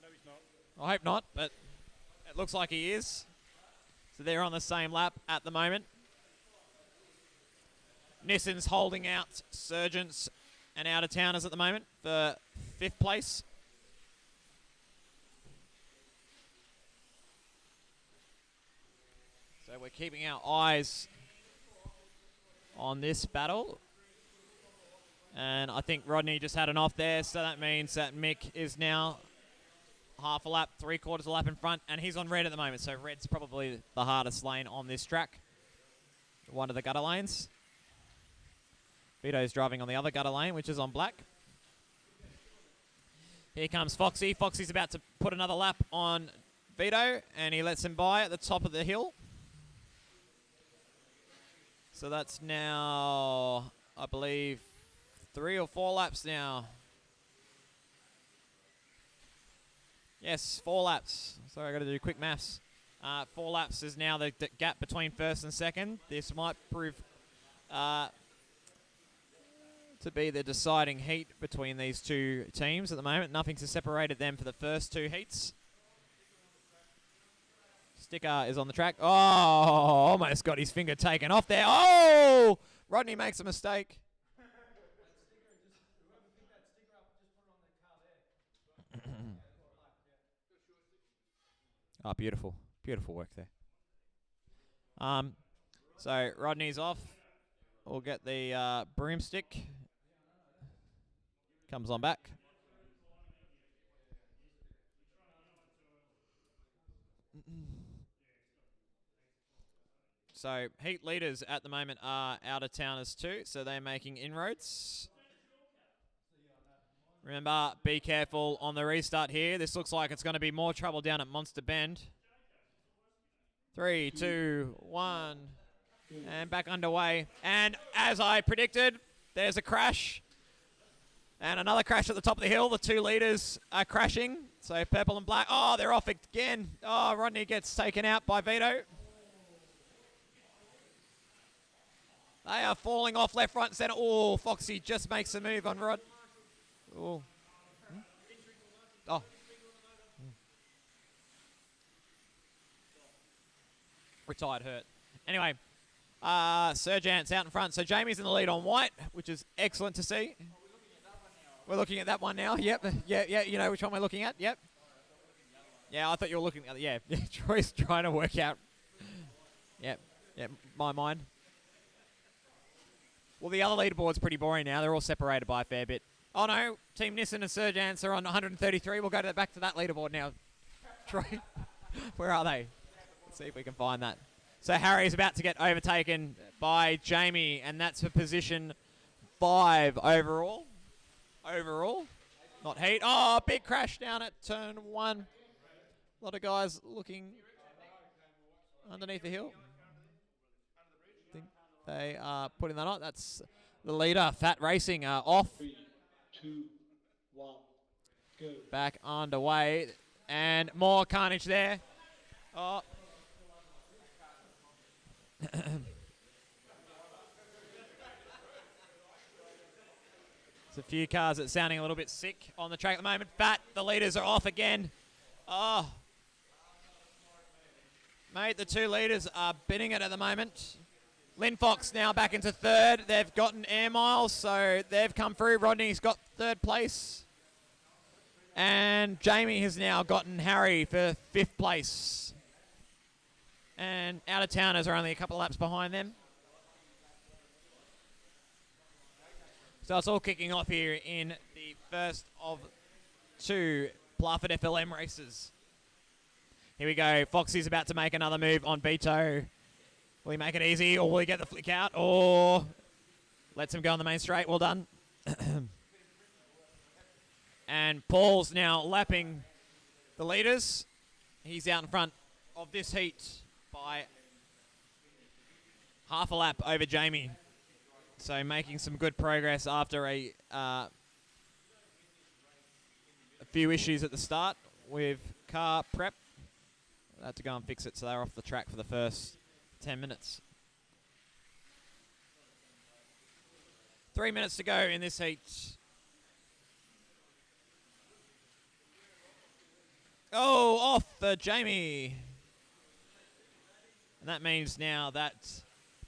No, he's not. I hope not, but it looks like he is. So they're on the same lap at the moment. Nissan's holding out Surgeons and out-of-towners at the moment for 5th place. So we're keeping our eyes on this battle. And I think Rodney just had an off there, so that means that Mick is now half a lap, 3/4 a lap in front, and he's on red at the moment, so red's probably the hardest lane on this track. One of the gutter lanes. Vito's driving on the other gutter lane, which is on black. Here comes Foxy. Foxy's about to put another lap on Vito, and he lets him by at the top of the hill. So that's now, I believe, 3 or 4 laps now. Yes, 4 laps. Sorry, I got to do quick maths. 4 laps is now the gap between first and second. This might prove to be the deciding heat between these two teams at the moment. Nothing's separated them for the first 2 heats. Sticker is on the track. Oh, almost got his finger taken off there. Oh, Rodney makes a mistake. Oh, beautiful. Beautiful work there. So Rodney's off. We'll get the broomstick. Comes on back. So heat leaders at the moment are out-of-towners too, so they're making inroads. Remember, be careful on the restart here. This looks like it's going to be more trouble down at Monster Bend. 3, 2, 1. And back underway. And as I predicted, there's a crash. And another crash at the top of the hill. The 2 leaders are crashing. So purple and black. Oh, they're off again. Oh, Rodney gets taken out by Vito. They are falling off left, right, and centre. Oh, Foxy just makes a move on Rod. Oh. Oh. Retired hurt. Anyway, Sergeant's out in front. So Jamie's in the lead on white, which is excellent to see. We're looking at that one now. Yep. Yeah, you know which one we're looking at. Yep. Yeah, I thought you were looking at yeah. Troy's trying to work out. Yep. My mind. Well, the other leaderboard's pretty boring now. They're all separated by a fair bit. Oh no, Team Nissan and Sergeants are on 133. We'll go back to that leaderboard now. Troy, where are they? Let's see if we can find that. So Harry's about to get overtaken by Jamie, and that's for position 5 overall. Overall, not heat. Oh, big crash down at turn 1. A lot of guys looking underneath the hill. Think they are putting that on. That's the leader, Fat Racing, off. 3, 2, 1, go. Back underway, and more carnage there. Oh. There's a few cars that's sounding a little bit sick on the track at the moment. Fat, the leaders are off again. Oh. Mate, the 2 leaders are bidding it at the moment. Lynn Fox now back into 3rd. They've gotten air miles, so they've come through. Rodney's got 3rd place. And Jamie has now gotten Harry for 5th place. And out-of-towners are only a couple of laps behind them. So it's all kicking off here in the first of 2 Plafit FLM races. Here we go. Foxy's about to make another move on Vito. Will he make it easy, or will he get the flick out, or lets him go on the main straight? Well done. And Paul's now lapping the leaders. He's out in front of this heat by half a lap over Jamie. So making some good progress after a few issues at the start with car prep. They had to go and fix it, so they're off the track for the first 10 minutes. 3 minutes to go in this heat. Oh, off for Jamie. And that means now that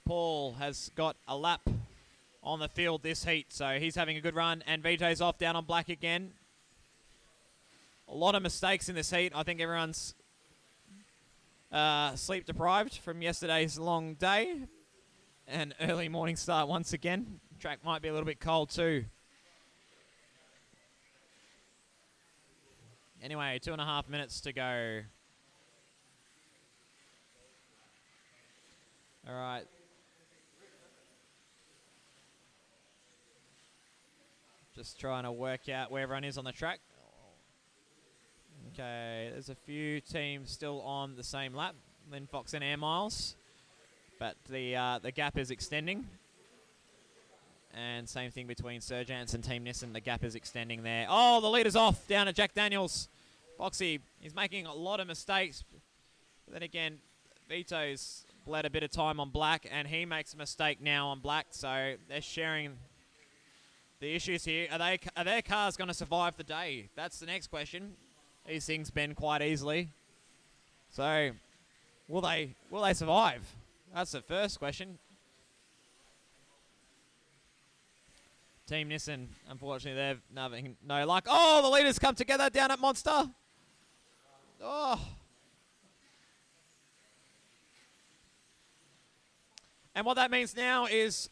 Paul has got a lap on the field this heat. So he's having a good run, and Vito's off down on black again. A lot of mistakes in this heat. I think everyone's sleep deprived from yesterday's long day. And early morning start once again. Track might be a little bit cold too. Anyway, 2.5 minutes to go. All right. Just trying to work out where everyone is on the track. Okay, there's a few teams still on the same lap. Lynn Fox and Air Miles. But the gap is extending. And same thing between Sergeants and Team Nissan. The gap is extending there. Oh, the leader's off down at Jack Daniels. Foxy is making a lot of mistakes. But then again, Vito's bled a bit of time on black, and he makes a mistake now on black. So they're sharing the issues here. Are their cars going to survive the day? That's the next question. These things bend quite easily. So will they survive? That's the first question. Team Nissan, unfortunately, they've no luck. Oh, the leaders come together down at Monster. Oh. And what that means now is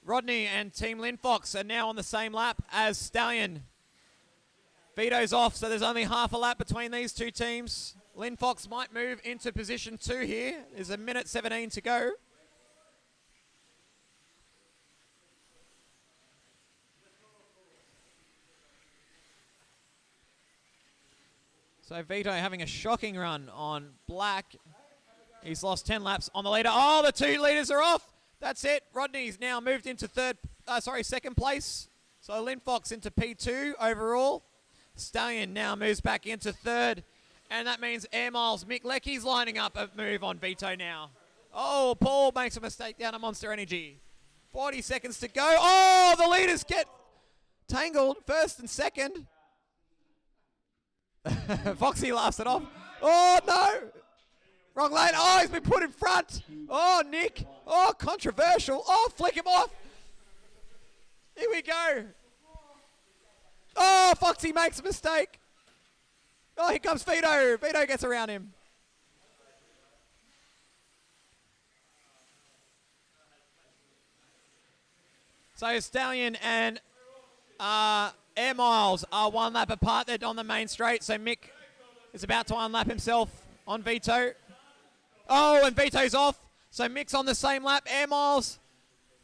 Rodney and Team Lynn Fox are now on the same lap as Stallion. Vito's off, so there's only half a lap between these two teams. Lynn Fox might move into position 2 here. There's 1:17 to go. So Vito having a shocking run on black. He's lost 10 laps on the leader. Oh, the 2 leaders are off. That's it. Rodney's now moved into second place. So Lynn Fox into P2 overall. Stallion now moves back into 3rd. And that means Air Miles Mick Lecky's lining up a move on Vito now. Oh, Paul makes a mistake down at Monster Energy. 40 seconds to go. Oh, the leaders get tangled, 1st and 2nd. Foxy laughs it off. Oh, no. Wrong lane. Oh, he's been put in front. Oh, Nick. Oh, controversial. Oh, flick him off. Here we go. Oh, Foxy makes a mistake. Oh, here comes Vito. Vito gets around him. So Stallion and Air Miles are 1 lap apart. They're on the main straight, so Mick is about to unlap himself on Vito. Oh, and Vito's off. So Mick's on the same lap. Air Miles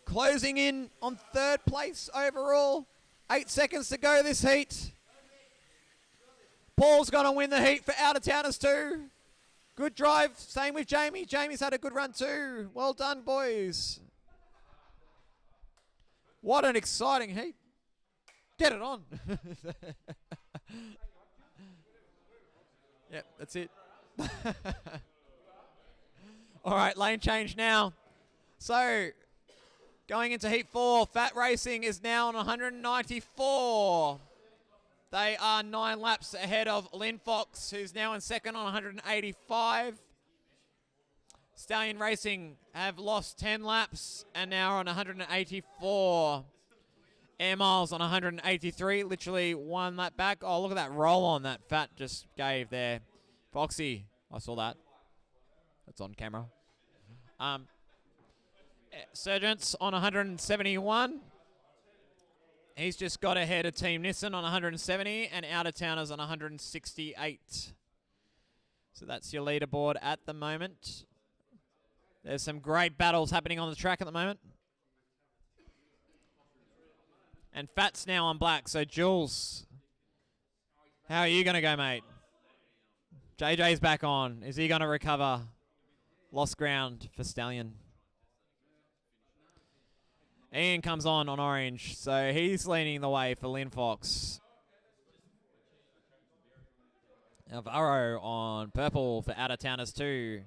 closing in on 3rd place overall. 8 seconds to go this heat. Paul's going to win the heat for out-of-towners too. Good drive. Same with Jamie. Jamie's had a good run too. Well done, boys. What an exciting heat. Get it on. Yep, that's it. All right, lane change now. So, going into Heat 4, Fat Racing is now on 194. They are 9 laps ahead of Lynn Fox, who's now in second on 185. Stallion Racing have lost 10 laps and now are on 184. Air Miles on 183, literally 1 lap back. Oh, look at that roll on that Fat just gave there. Foxy, I saw that. That's on camera. Surgents on 171. He's just got ahead of Team Nissan on 170 and out-of-towners on 168. So that's your leaderboard at the moment. There's some great battles happening on the track at the moment. And Fat's now on black. So Jules, how are you going to go, mate? JJ's back on. Is he going to recover lost ground for Stallion? Ian comes on orange, so he's leading the way for Lynn Fox. Alvaro on purple for out-of-towners too.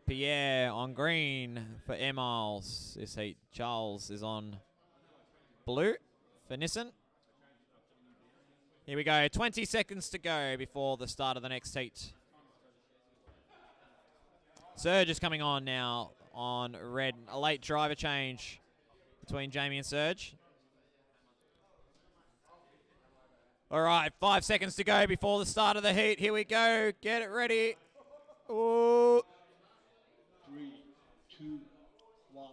Pierre on green for Air Miles this heat. Charles is on blue for Nissan. Here we go, 20 seconds to go before the start of the next heat. Serge is coming on now on red. A late driver change between Jamie and Serge. All right, 5 seconds to go before the start of the heat. Here we go. Get it ready. Ooh. 3, 2, 1,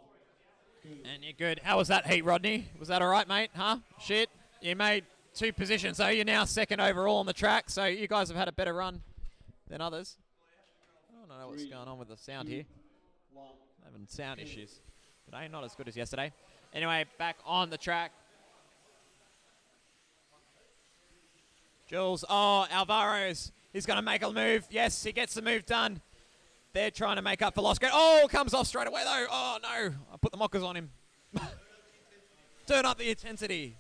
go. And you're good. How was that heat, Rodney? Was that all right, mate? Huh? Shit. You made 2 positions, so you're now second overall on the track. So you guys have had a better run than others. I don't know what's going on with the sound here. Having sound issues today. Not as good as yesterday. Anyway, back on the track. Jules, oh, Alvaro's, he's going to make a move. Yes, he gets the move done. They're trying to make up for lost ground. Oh, comes off straight away though. Oh no, I put the mockers on him. Turn up the intensity.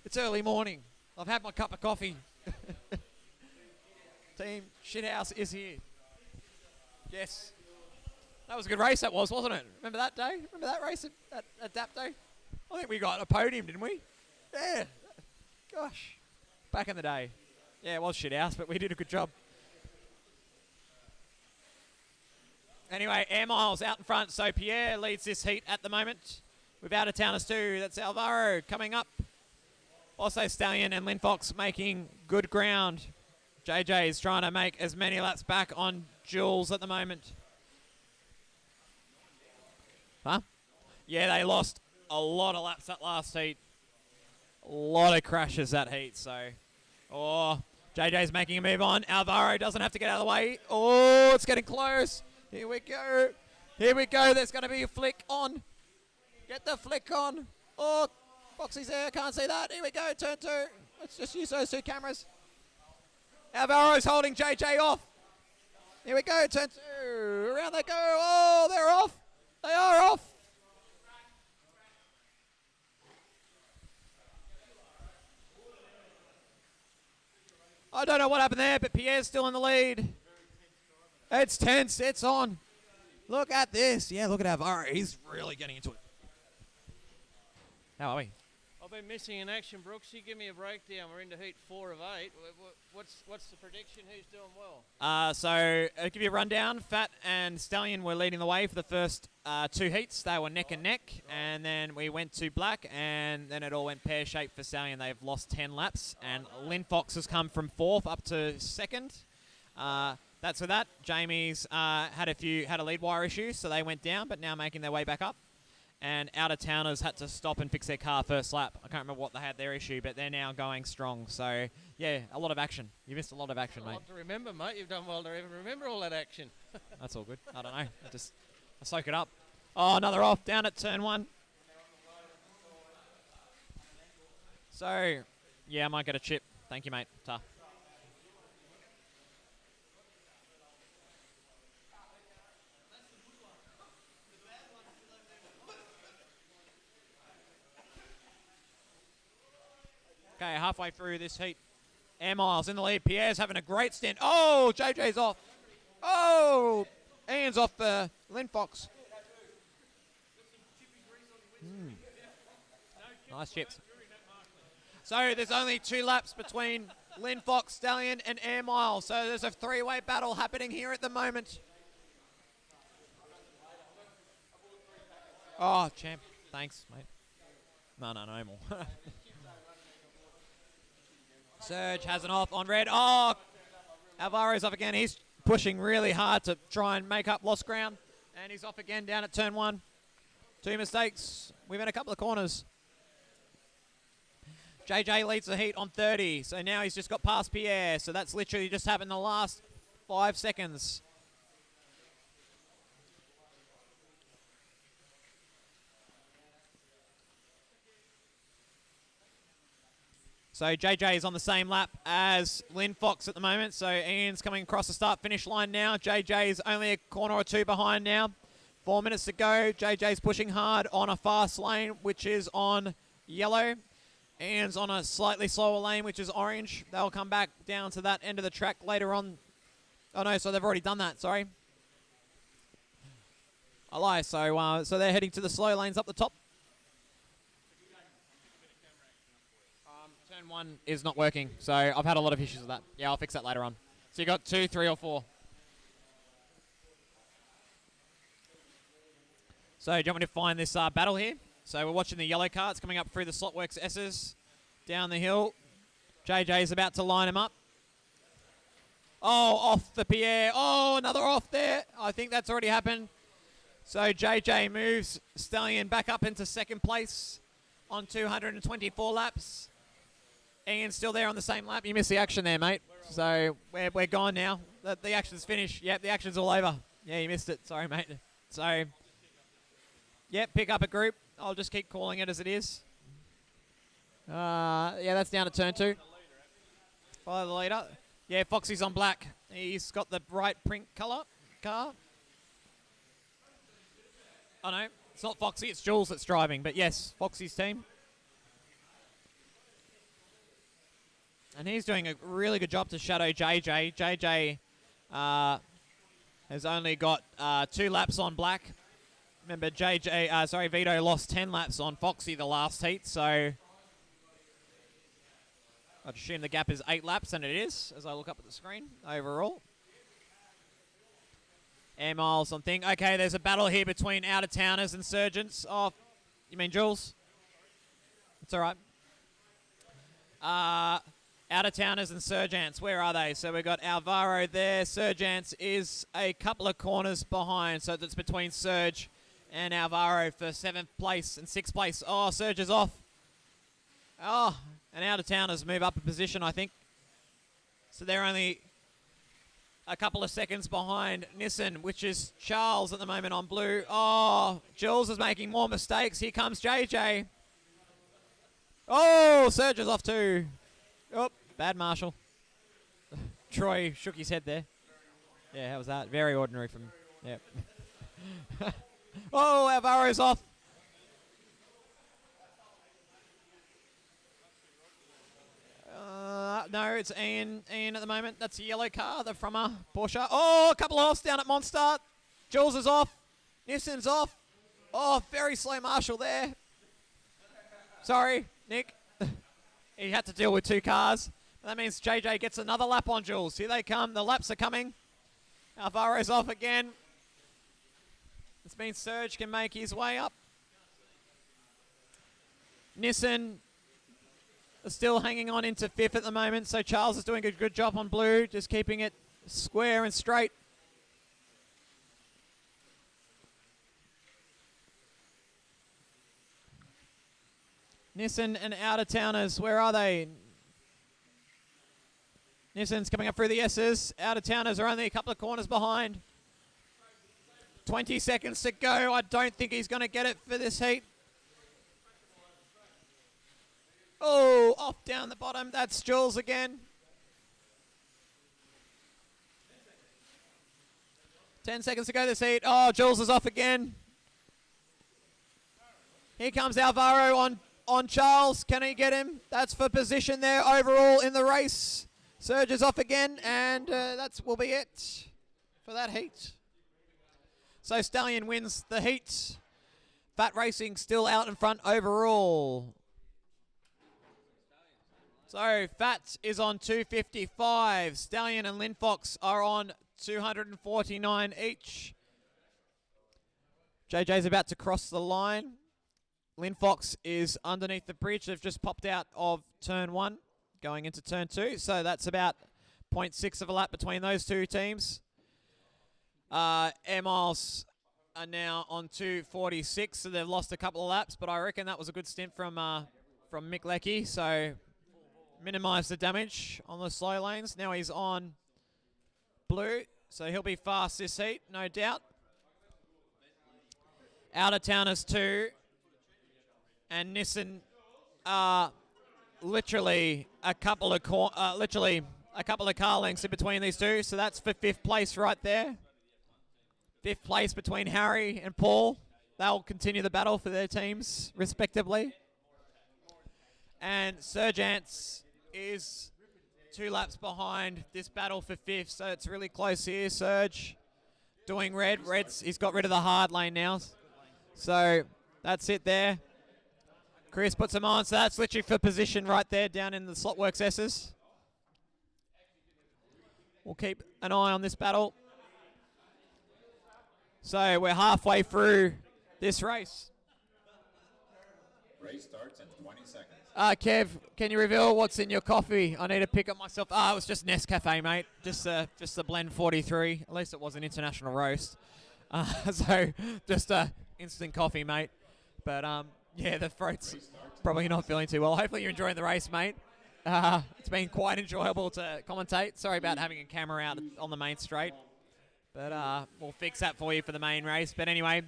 It's early morning. I've had my cup of coffee. Team Shithouse is here. Yes. That was a good race, that was, wasn't it? Remember that day? Remember that race at DAP Day? I think we got a podium, didn't we? Yeah. Gosh. Back in the day. Yeah, it was shit house, but we did a good job. Anyway, Air Miles out in front, so Pierre leads this heat at the moment. With out-of-towners too. That's Alvaro coming up. Also Stallion and Lynn Fox making good ground. JJ is trying to make as many laps back on Jules at the moment. Huh? Yeah, they lost a lot of laps that last heat. A lot of crashes that heat, so. Oh, JJ's making a move on. Alvaro doesn't have to get out of the way. Oh, it's getting close. Here we go. Here we go. There's going to be a flick on. Get the flick on. Oh, Foxy's there. Can't see that. Here we go. Turn 2. Let's just use those 2 cameras. Alvaro's holding JJ off. Here we go. Turn 2. Around they go. Oh, they're off. They are off. I don't know what happened there, but Pierre's still in the lead. It's tense. It's on. Look at this. Yeah, look at Alvaro. He's really getting into it. How are we? I've been missing in action, Brooksy. Give me a breakdown. We're into heat 4 of 8. What's the prediction? Who's doing well? So I'll give you a rundown. Fat and Stallion were leading the way for the first 2 heats. They were neck and neck, and then we went to black, and then it all went pear-shaped for Stallion. They've lost 10 laps, and Lynn Fox has come from 4th up to 2nd. That's with that. Jamie's had a lead wire issue, so they went down, but now making their way back up. and out-of-towners had to stop and fix their car first lap. I can't remember what they had their issue, but they're now going strong. So, yeah, a lot of action. You missed a lot of action, A mate. lot to remember, mate. You've done well to even remember all that action. That's all good. I don't know. I soak it up. Oh, another off down at turn 1. So, yeah, I might get a chip. Thank you, mate. Ta. Okay, halfway through this heat. Air Miles in the lead. Pierre's having a great stint. Oh, JJ's off. Oh, Ian's off for Lynn Fox. Nice chips. So there's only 2 laps between Lynn Fox, Stallion, and Air Miles. So there's a 3-way battle happening here at the moment. Oh, champ. Thanks, mate. No more. Surge has an off on red. Oh, Alvaro's off again. He's pushing really hard to try and make up lost ground. And he's off again down at turn 1. 2 mistakes. We've had a couple of corners. JJ leads the heat on 30. So now he's just got past Pierre. So that's literally just happened in the last 5 seconds. So JJ is on the same lap as Lynn Fox at the moment. So Ian's coming across the start-finish line now. JJ is only a corner or 2 behind now. 4 minutes to go. JJ's pushing hard on a fast lane, which is on yellow. Ian's on a slightly slower lane, which is orange. They'll come back down to that end of the track later on. Oh, no, so they've already done that. Sorry. I lie. So they're heading to the slow lanes up the top. Turn 1 is not working, so I've had a lot of issues with that. Yeah, I'll fix that later on. So you got 2, 3, or 4. So do you want me to find this battle here? So we're watching the yellow car. It's coming up through the Slotworx S's down the hill. JJ's about to line him up. Oh, off the Pierre. Oh, another off there. I think that's already happened. So JJ moves Stallion back up into second place on 224 laps. Ian's still there on the same lap. You missed the action there, mate. So we're gone now. The action's finished. Yep, the action's all over. Yeah, you missed it. Sorry, mate. So, yep, pick up a group. I'll just keep calling it as it is. Yeah, that's down to turn 2. Follow the leader. Yeah, Foxy's on black. He's got the bright print colour car. Oh, no. It's not Foxy. It's Jules that's driving. But, yes, Foxy's team. And he's doing a really good job to shadow JJ. JJ has only got 2 laps on black. Remember, Vito lost 10 laps on Foxy the last heat, so I'd assume the gap is 8 laps, and it is, as I look up at the screen overall. Air Miles on thing. Okay, there's a battle here between out-of-towners and Surgeons. Oh, you mean Jules? It's all right. Out-of-towners and Surgeants, where are they? So we've got Alvaro there. Surgeants is a couple of corners behind, so that's between Surge and Alvaro for 7th place and 6th place. Oh, Surge is off. Oh, and out-of-towners move up a position, I think. So they're only a couple of seconds behind Nissan, which is Charles at the moment on blue. Oh, Jules is making more mistakes. Here comes JJ. Oh, Surge is off too. Oh, bad Marshall. Troy shook his head there. Yeah, how was that? Very ordinary from... Yep. Oh, Alvaro's off. No, it's Ian at the moment. That's a yellow car, the Frummer Porsche. Oh, a couple of offs down at Monstart. Jules is off. Nissan's off. Oh, very slow Marshall there. Sorry, Nick. He had to deal with 2 cars. That means JJ gets another lap on Jules. Here they come. The laps are coming. Alvaro's off again. This means Surge can make his way up. Nissan are still hanging on into 5th at the moment, so Charles is doing a good job on blue, just keeping it square and straight. Nissan and out-of-towners, where are they? Nissan's coming up through the S's. Out-of-towners are only a couple of corners behind. 20 seconds to go. I don't think he's going to get it for this heat. Oh, off down the bottom. That's Jules again. 10 seconds to go this heat. Oh, Jules is off again. Here comes Alvaro on Charles. Can he get him? That's for position there overall in the race. Serge is off again, and that will be it for that heat. So Stallion wins the heat. Fat Racing still out in front overall. So Fat is on 255. Stallion and Lynn Fox are on 249 each. JJ's about to cross the line. Lynn Fox is underneath the bridge. They've just popped out of turn 1, going into turn 2. So that's about 0.6 of a lap between those two teams. Air Miles are now on 246, so they've lost a couple of laps, but I reckon that was a good stint from Mick Leckie, so minimise the damage on the slow lanes. Now he's on blue, so he'll be fast this heat, no doubt. Out-of-towners 2 and Nissan are literally a couple of car lengths in between these two, so that's for 5th place right there. 5th place between Harry and Paul. They'll continue the battle for their teams, respectively. And Serge Ants is 2 laps behind this battle for 5th, so it's really close here. Serge doing red. He's got rid of the hard lane now. So that's it there. Chris puts him on, so that's literally for position right there down in the Slotworx S's. We'll keep an eye on this battle. So we're halfway through this race. Race starts in 20 seconds. Kev, can you reveal what's in your coffee? I need to pick up myself. It was just Nescafe, mate. Just the blend 43. At least it was an international roast. So just instant coffee, mate. But yeah, the throat's probably not feeling too well. Hopefully you're enjoying the race, mate. It's been quite enjoyable to commentate. Sorry about having a camera out on the main straight. But we'll fix that for you for the main race. But anyway,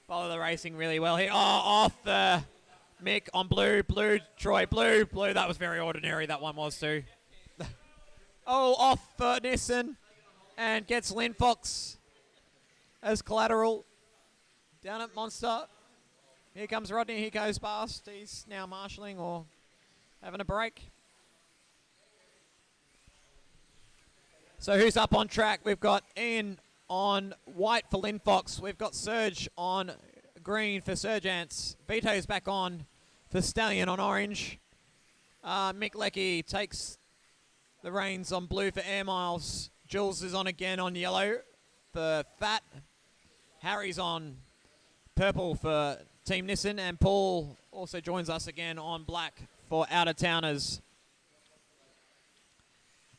follow the racing really well here. Oh, off Mick on blue, Troy, blue. That was very ordinary, that one was too. Oh, off Nissan and gets Lynn Fox as collateral down at Monster. Here comes Rodney, he goes past. He's now marshalling or having a break. So who's up on track? We've got Ian on white for Lynn Fox. We've got Serge on green for Serge Ants. Vito's back on for Stallion on orange. Mick Leckie takes the reins on blue for Air Miles. Jules is on again on yellow for Fat. Harry's on purple for Team Nissan. And Paul also joins us again on black for Out-of-Towners.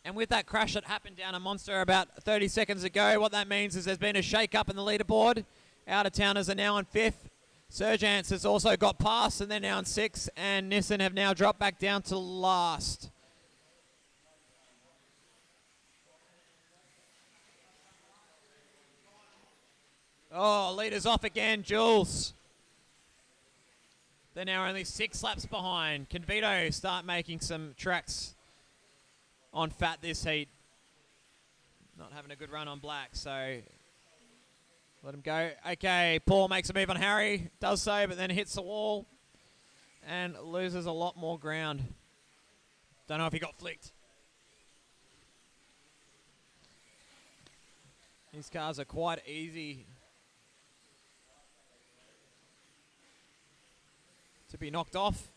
And with that crash that happened down a Monster about 30 seconds ago, what that means is there's been a shake-up in the leaderboard. Out-of-Towners are now in 5th. Serge Ants has also got past, and they're now in 6th. And Nissan have now dropped back down to last. Oh, leader's off again, Jules. They're now only 6 laps behind. Can Vito start making some tracks on Fat this heat? Not having a good run on black, so let him go. Okay, Paul makes a move on Harry. Does so, but then hits the wall and loses a lot more ground. Don't know if he got flicked. These cars are quite easy to be knocked off.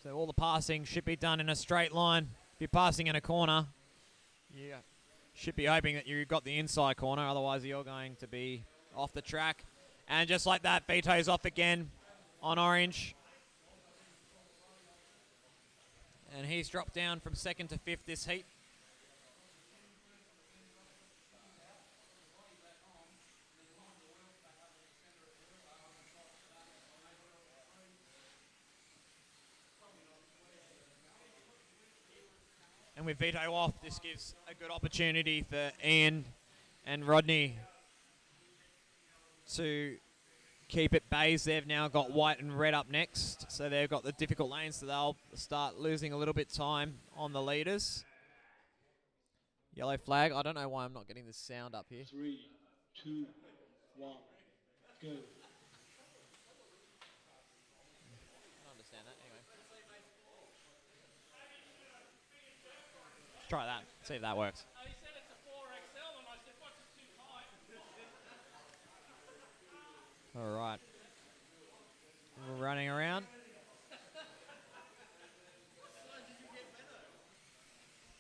So all the passing should be done in a straight line. If you're passing in a corner, you should be hoping that you got the inside corner, otherwise you're going to be off the track. And just like that, Vito's off again on orange. And he's dropped down from 2nd to 5th this heat. And with Vito off, this gives a good opportunity for Ian and Rodney to keep it bays. They've now got white and red up next, so they've got the difficult lanes, so they'll start losing a little bit time on the leaders. Yellow flag. I don't know why I'm not getting the sound up here. 3, 2, 1, go. I don't understand that. Anyway. Let's try that. See if that works. He said it's a 4XL, and I said, what's it 2 high? All right. We're running around.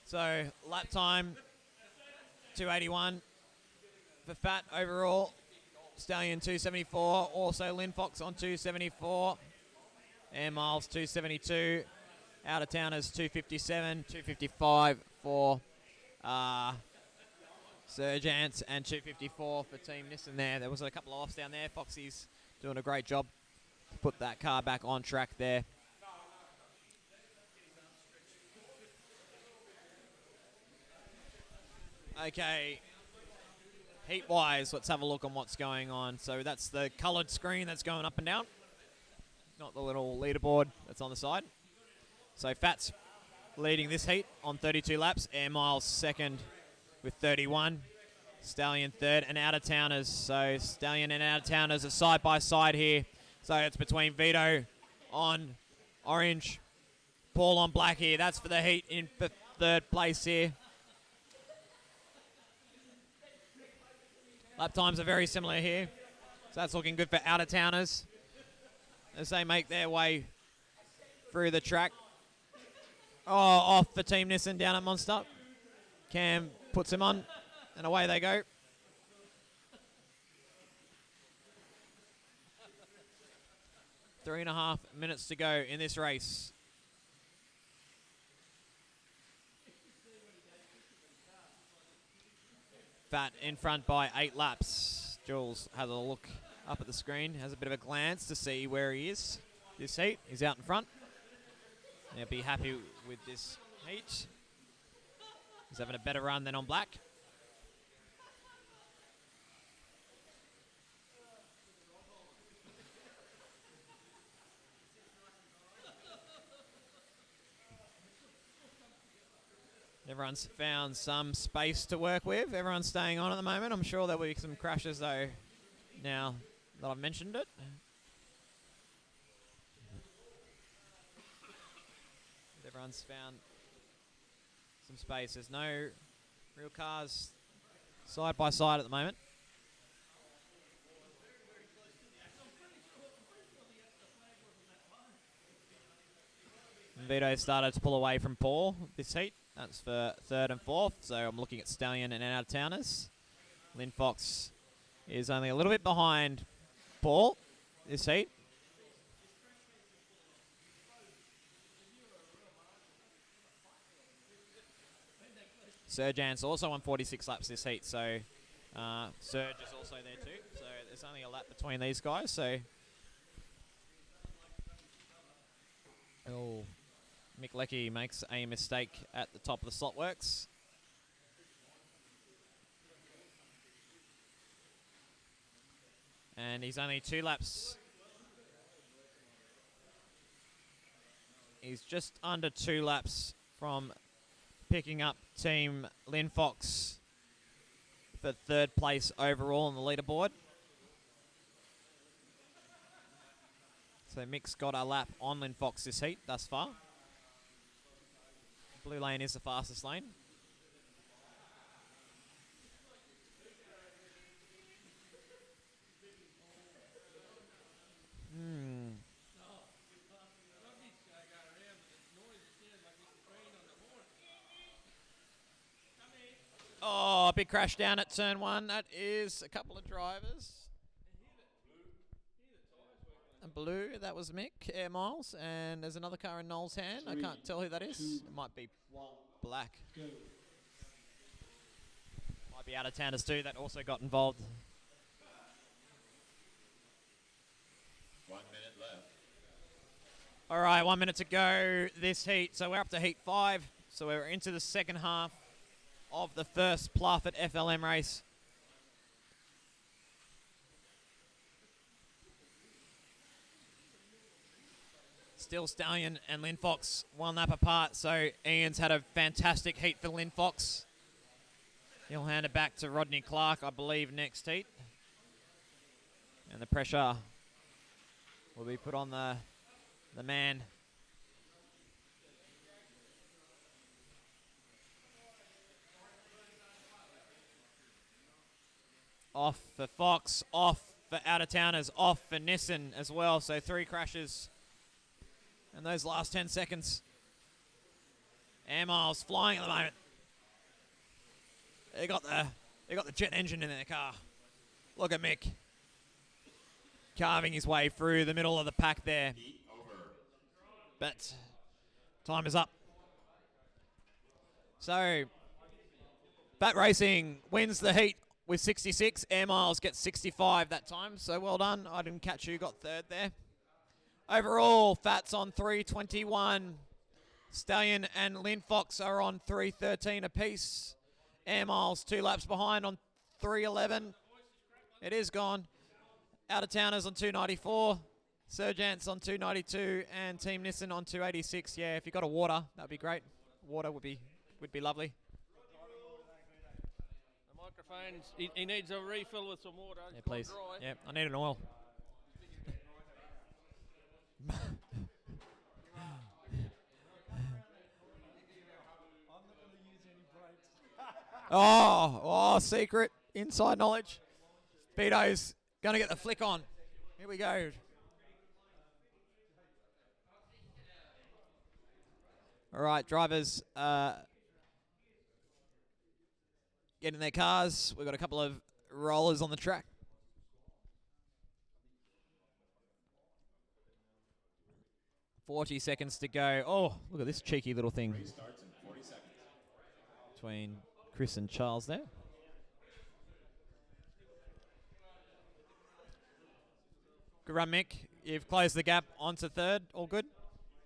So, lap time, 281 for Fat overall. Stallion 274. Also, Lynn Fox on 274. Air Miles 272. Out of Towners 257. 255 for Sergeants and 254 for Team Nissan there. There was a couple of offs down there. Foxy's doing a great job to put that car back on track there. Okay, heat-wise, let's have a look on what's going on. So that's the coloured screen that's going up and down, not the little leaderboard that's on the side. So Fat's leading this heat on 32 laps. Air Miles second with 31. Stallion third, and Out of Towners. So Stallion and Out of Towners are side by side here. So it's between Vito on orange, Paul on black here. That's for the heat in third place here. Lap times are very similar here. So that's looking good for Out of Towners as they make their way through the track. Oh, off for Team Nissan down at Monster. Cam puts him on, and away they go. Three and a half minutes to go in this race. Fat in front by 8 laps. Jules has a look up at the screen, has a bit of a glance to see where he is this heat. He's out in front. He'll be happy with this heat. He's having a better run than on black. Everyone's found some space to work with. Everyone's staying on at the moment. I'm sure there'll be some crashes, though, now that I've mentioned it. Everyone's found some space. There's no real cars side by side at the moment. Vito started to pull away from Paul this heat. That's for third and fourth. So I'm looking at Stallion and Out of Towners. Lynn Fox is only a little bit behind Paul this heat. Sergeant's also on 46 laps this heat, so Serge is also there too. So there's only a lap between these guys. So, oh, Mick Leckie makes a mistake at the top of the Slotworx. And he's only 2 laps. He's just under 2 laps from picking up Team Lynn Fox for third place overall on the leaderboard. So Mick's got a lap on Lynn Fox this heat thus far. Blue lane is the fastest lane. Oh, big crash down at turn 1. That is a couple of drivers. A blue, that was Mick, Air Miles, and there's another car in Noel's hand. I can't tell who that is. It might be black. Might be Out of Towners too, that also got involved. 1 minute left. All right, 1 minute to go this heat. So we're up to heat 5. So we're into the second half of the first Plafit FLM race. Still Stallion and Lynn Fox 1 lap apart, so Ian's had a fantastic heat for Lynn Fox. He'll hand it back to Rodney Clark, I believe, next heat. And the pressure will be put on the man. Off for Fox, off for out-of-towners, off for Nissen as well. So 3 crashes in those last 10 seconds. Air Miles flying at the moment. They got the jet engine in their car. Look at Mick carving his way through the middle of the pack there. But time is up. So Bat Racing wins the heat with 66. Air Miles gets 65 that time. So well done. I didn't catch who got third there. Overall, Fats on 321. Stallion and Lynn Fox are on 313 apiece. Air Miles 2 laps behind on 311. It is gone. Out of Towners on 294. Sergeants on 292 and Team Nissen on 286. Yeah, if you got a water, that'd be great. Water would be lovely. The microphones, he needs a refill with some water. Yeah, It's gone please. dry. Yeah, I need an oil. Oh, secret inside knowledge. Speedo's going to get the flick on. Here we go. All right, drivers get in their cars. We've got a couple of rollers on the track. $40 to go. Oh, look at this cheeky little thing. Race starts in 40 seconds. Between Chris and Charles there. Good run, Mick. You've closed the gap onto third. All good?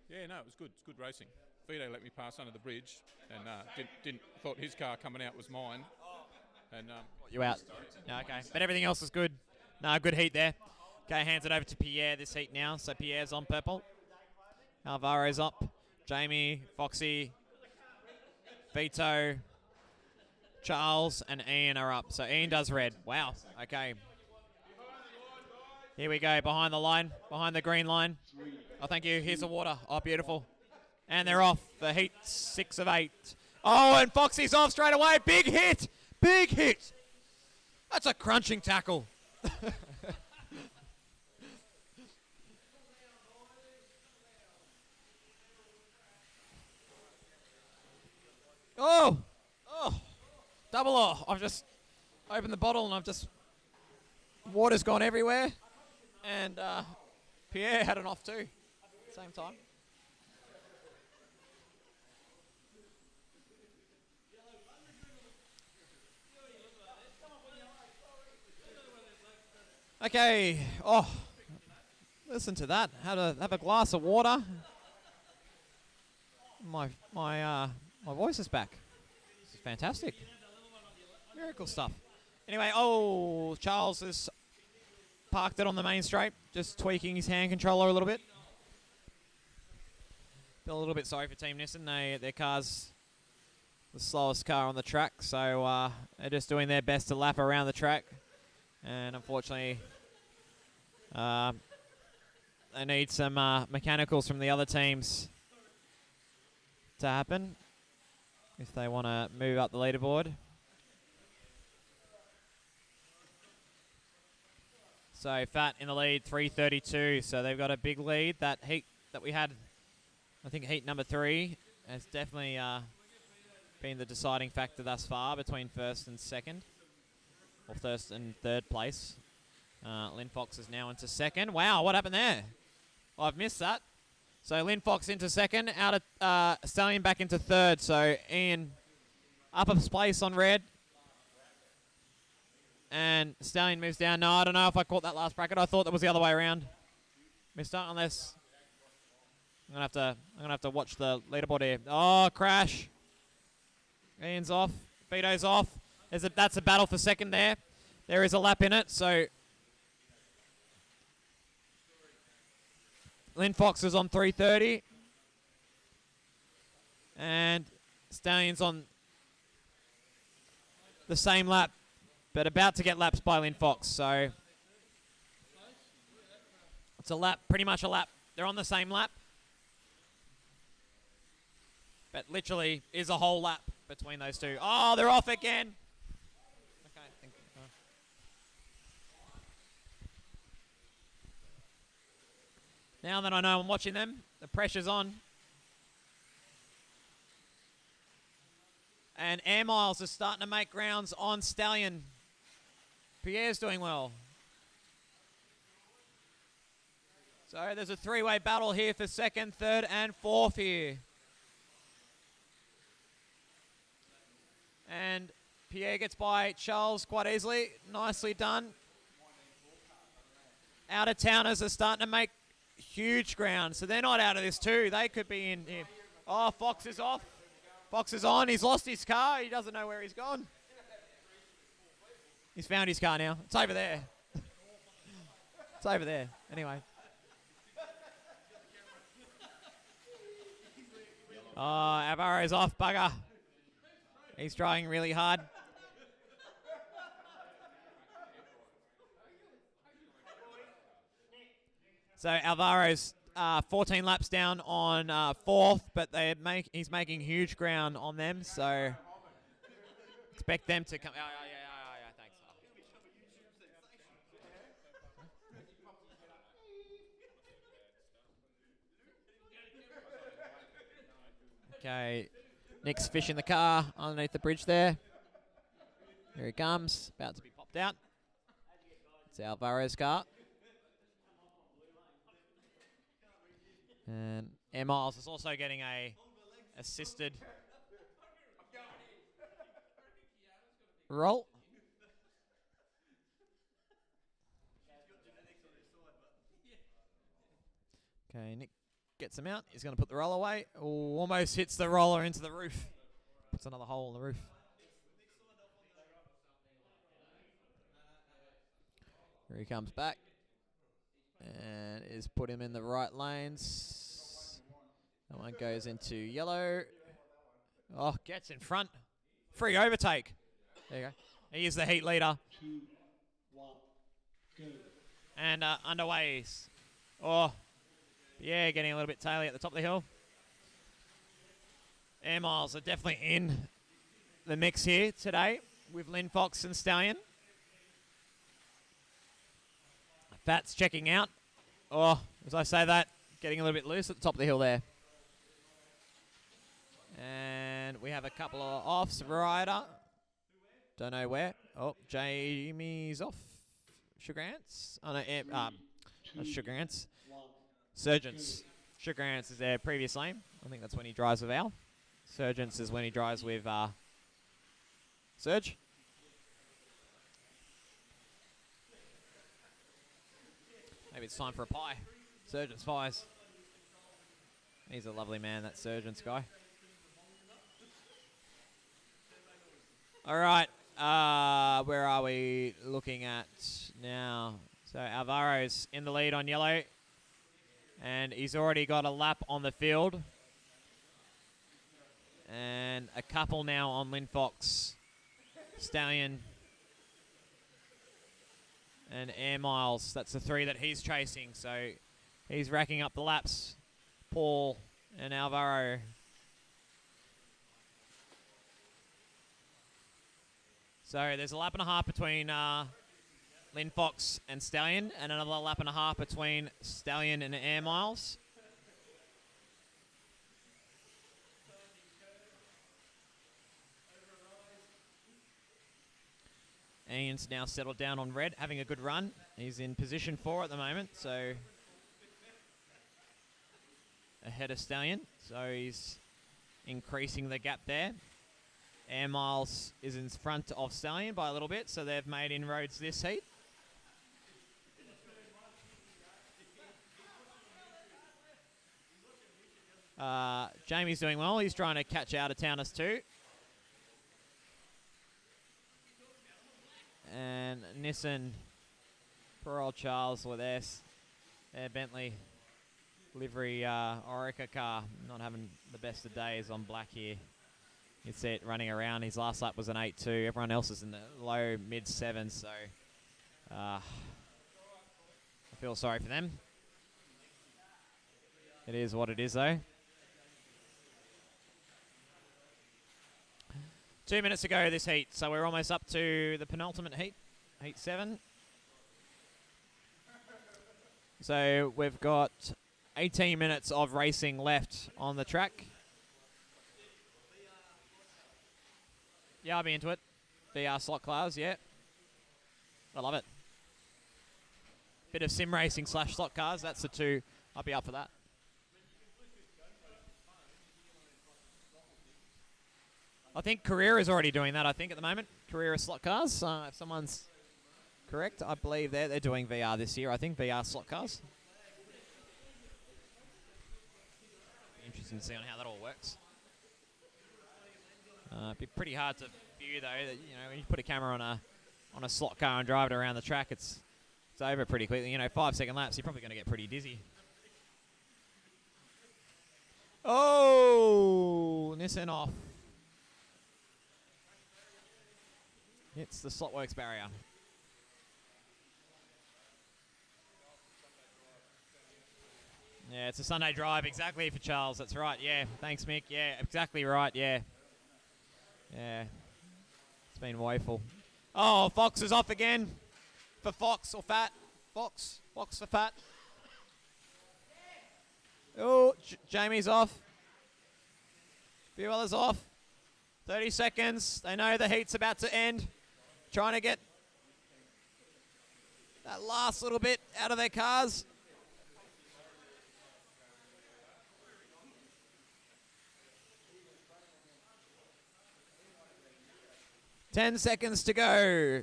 Yeah, no, it was good. It's good racing. Vito let me pass under the bridge, and didn't thought his car coming out was mine. And You out? Yeah, okay. But everything else is good. No, good heat there. Okay, hands it over to Pierre this heat now. So Pierre's on purple. Alvaro's up. Jamie, Foxy, Vito, Charles, and Ian are up. So Ian does red. Wow. Okay. Here we go. Behind the line. Behind the green line. Oh, thank you. Here's the water. Oh, beautiful. And they're off for heat 6 of 8. Oh, and Foxy's off straight away. Big hit. Big hit. That's a crunching tackle. Oh. Double O. I've just opened the bottle and water's gone everywhere. And Pierre had an off too. Same time. Okay. Oh, listen to that. Have a glass of water. My voice is back. This is fantastic. Miracle stuff. Anyway, Charles has parked it on the main straight, just tweaking his hand controller a little bit. Feel a little bit sorry for Team Nissen. Their car's the slowest car on the track, so they're just doing their best to lap around the track. And unfortunately, they need some mechanicals from the other teams to happen if they want to move up the leaderboard. So Fat in the lead, 332. So they've got a big lead. That heat that we had, I think heat number 3, has definitely been the deciding factor thus far between first and second, or first and third place. Lynn Fox is now into second. Wow, what happened there? I've missed that. So Lynn Fox into second, out of Stallion back into third. So Ian up a place on red. And Stallion moves down. No, I don't know if I caught that last bracket. I thought that was the other way around. Missed unless I'm gonna have to watch the leaderboard here. Oh, crash. Ian's off. Vito's off. That's a battle for second there. There is a lap in it, so Lynn Fox is on 3:30. And Stallion's on the same lap, but about to get lapped by Lynn Fox. So it's a lap, pretty much a lap. They're on the same lap. But literally is a whole lap between those two. Oh, they're off again. Okay. Now that I know I'm watching them, the pressure's on. And Air Miles is starting to make grounds on Stallion. Pierre's doing well. So there's a three-way battle here for second, third, and fourth here. And Pierre gets by Charles quite easily. Nicely done. Out-of-towners are starting to make huge ground. So they're not out of this too. They could be in here. Oh, Fox is off. Fox is on. He's lost his car. He doesn't know where he's gone. He's found his car now. It's over there. It's over there. Anyway. Oh, Alvaro's off, bugger. He's trying really hard. So Alvaro's 14 laps down on fourth, but he's making huge ground on them, so expect them to come. Yeah, thanks. Okay, Nick's fishing the car underneath the bridge there. Here he comes, about to be popped out. It's Alvaro's car. And Air Miles is also getting a assisted roll. Okay, Nick gets him out. He's going to put the roll away. Ooh, almost hits the roller into the roof. Puts another hole in the roof. Here he comes back. And is put him in the right lanes. That one goes into yellow. Oh, gets in front. Free overtake. There you go. He is the heat leader. 2, 1, go. And underway. Oh, yeah, getting a little bit taily at the top of the hill. Air Miles are definitely in the mix here today with Lynn Fox and Stallion. Fat's checking out. Oh, as I say that, getting a little bit loose at the top of the hill there. And we have a couple of offs. Ryder. Don't know where. Oh, Jamie's off. Sugar Ants. Oh, no, not Sugar Ants. Surgeons. Sugar Ants is their previous lane. I think that's when he drives with Al. Surgeons is when he drives with Surge. Maybe it's time for a pie. Surgeon's pies. He's a lovely man, that Surgeon's guy. All right. Where are we looking at now? So Alvaro's in the lead on yellow. And he's already got a lap on the field. And a couple now on Lynn Fox. Stallion. And Air Miles, that's the three that he's chasing. So he's racking up the laps. Paul and Alvaro. So there's a lap and a half between Lynn Fox and Stallion, and another lap and a half between Stallion and Air Miles. Ian's now settled down on red, having a good run. He's in position 4 at the moment, so ahead of Stallion. So he's increasing the gap there. Air Miles is in front of Stallion by a little bit, so they've made inroads this heat. Jamie's doing well. He's trying to catch out of towners too. and Nissan, poor old Charles with their Bentley livery Orica car, not having the best of days on black here. You see it running around. His last lap was an 8.2. Everyone else is in the low mid 7s, so I feel sorry for them. It is what it is, though. 2 minutes to go this heat, so we're almost up to the penultimate heat, heat 7. So we've got 18 minutes of racing left on the track. Yeah, I'll be into it. VR slot cars, yeah. I love it. Bit of sim racing / slot cars, that's the two. I'll be up for that. I think Carrera is already doing that, I think, at the moment. Carrera slot cars. If someone's correct, I believe they're doing VR this year, I think, VR slot cars. Interesting to see on how that all works. It'd be pretty hard to view, though. That, you know, when you put a camera on a slot car and drive it around the track, it's over pretty quickly. You know, 5-second laps, you're probably going to get pretty dizzy. Oh, Nissan off. Hits the Slotworx barrier. Yeah, it's a Sunday drive exactly for Charles. That's right. Yeah, thanks, Mick. Yeah, exactly right. Yeah. Yeah. It's been woeful. Oh, Fox is off again. For Fox or Fat. Fox. Fox for Fat. Oh, Jamie's off. A few others off. 30 seconds. They know the heat's about to end. Trying to get that last little bit out of their cars. Ten seconds to go.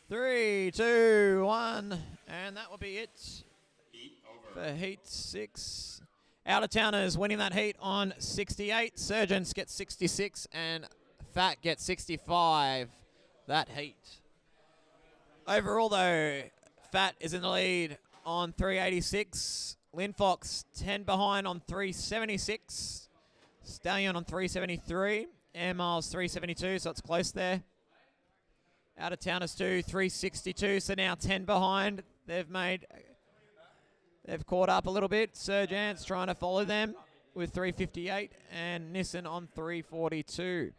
Three, two, one, and that will be it for heat 6. Out-of-towners winning that heat on 68. Surgeons get 66, and Fat gets 65. That heat. Overall, though, Fat is in the lead on 386. Lynn Fox 10 behind on 376. Stallion on 373. Air Miles 372, so it's close there. Out-of-towners 362, so now 10 behind. They've caught up a little bit. Serge Ant's trying to follow them with 358 and Nissan on 342.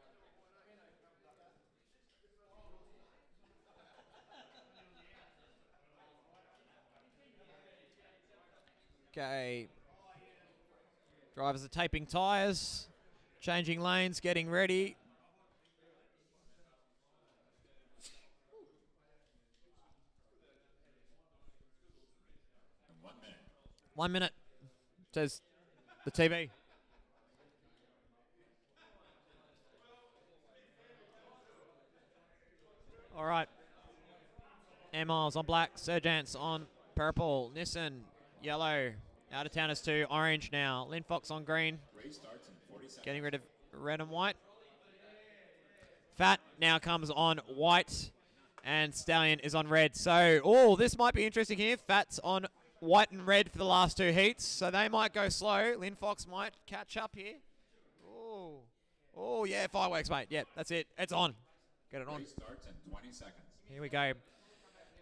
Okay. Drivers are taping tyres, changing lanes, getting ready. In 1 minute. 1 minute, says the TV. All right. Air Miles on black, Sergeant's on purple, Nissan yellow, Out-of-towners 2 orange now, Lynn Fox on green. Race starts in 40 seconds. Getting rid of red and white. Fat now comes on white, and Stallion is on red. So, this might be interesting here. Fat's on white and red for the last 2 heats, so they might go slow. Lynn Fox might catch up here. Oh, yeah, fireworks, mate. Yeah, that's it. It's on. Get it on. Race starts in 20 seconds. Here we go.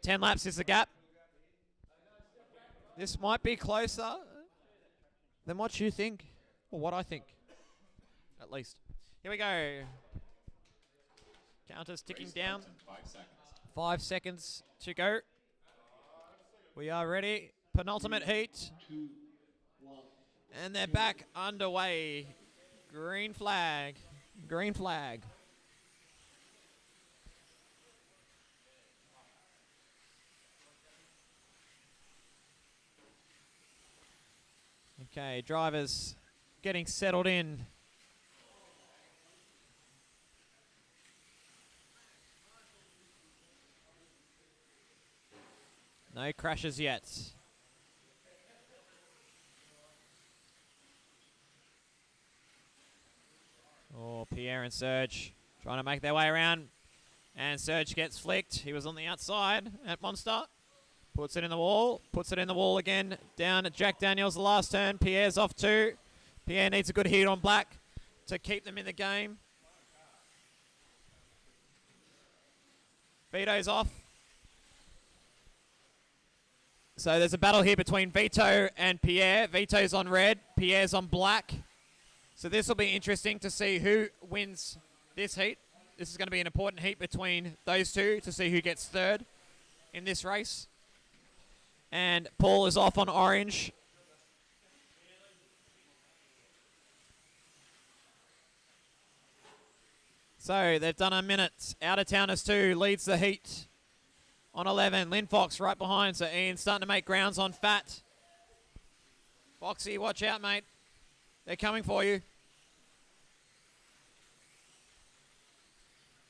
10 laps is the gap. This might be closer than what you think, or what I think, at least. Here we go. Counters ticking Race down. starts in 5 seconds. 5 seconds to go. We are ready. Penultimate heat. 2, 1. And they're back underway. Green flag. Green flag. Okay, drivers getting settled in. No crashes yet. Oh, Pierre and Serge trying to make their way around. And Serge gets flicked. He was on the outside at Monster. Puts it in the wall. Puts it in the wall again. Down at Jack Daniels the last turn. Pierre's off too. Pierre needs a good hit on Black to keep them in the game. Vito's off. So there's a battle here between Vito and Pierre. Vito's on red. Pierre's on black. So this will be interesting to see who wins this heat. This is going to be an important heat between those two to see who gets third in this race. And Paul is off on orange. So they've done a minute. Out of Towners 2 leads the heat on 11. Lynn Fox right behind. So Ian's starting to make grounds on Fat. Foxy, watch out, mate. They're coming for you.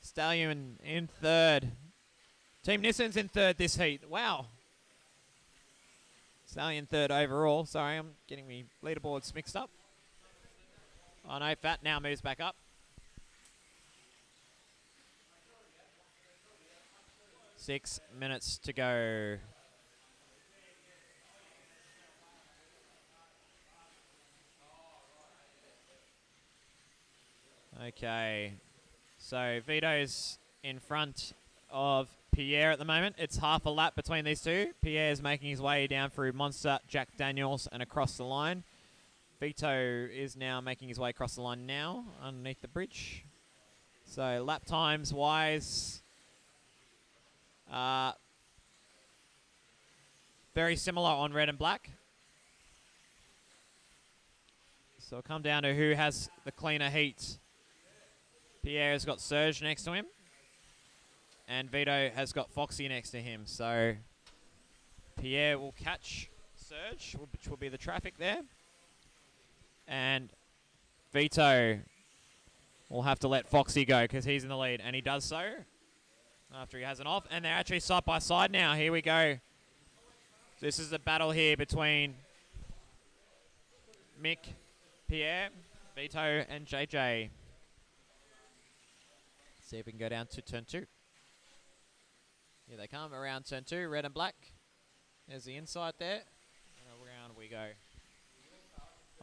Stallion in third. Team Nissan's in third this heat. Wow. Stallion third overall. Sorry, I'm getting me leaderboards mixed up. Oh no, Fat now moves back up. Six minutes to go. Okay. So Vito's in front of Pierre at the moment. It's half a lap between these two. Pierre's making his way down through Monster, Jack Daniels, and across the line. Vito is now making his way across the line now, underneath the bridge. So lap times wise, very similar on red and black. So it'll come down to who has the cleaner heat. Pierre has got Serge next to him. And Vito has got Foxy next to him. So Pierre will catch Serge, which will be the traffic there. And Vito will have to let Foxy go because he's in the lead. And he does so after he has an off. And they're actually side by side now. Here we go. This is the battle here between Mick, Pierre, Vito, and JJ. See if we can go down to turn 2. Here they come around turn 2, red and black. There's the inside there. And around we go.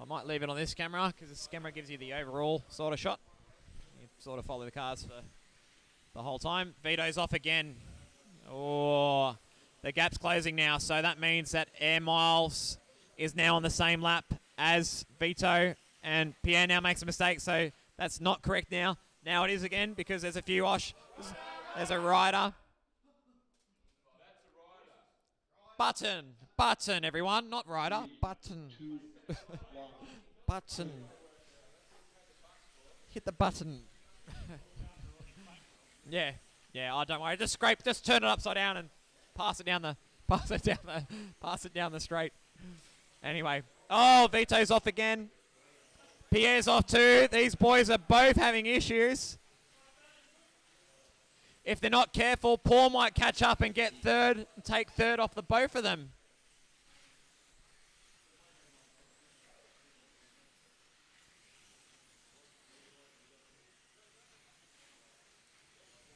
I might leave it on this camera because this camera gives you the overall sort of shot. You sort of follow the cars for the whole time. Vito's off again. Oh, the gap's closing now. So that means that Air Miles is now on the same lap as Vito. And Pierre now makes a mistake. So that's not correct now. Now it is again because there's a few Osh. There's a rider. Button, everyone, not rider. Button. Button. Hit the button. Yeah. Oh, don't worry. Just turn it upside down and pass it down the straight. Anyway. Oh, Vito's off again. Pierre's off too. These boys are both having issues. If they're not careful, Paul might catch up and get third, and take third off the both of them.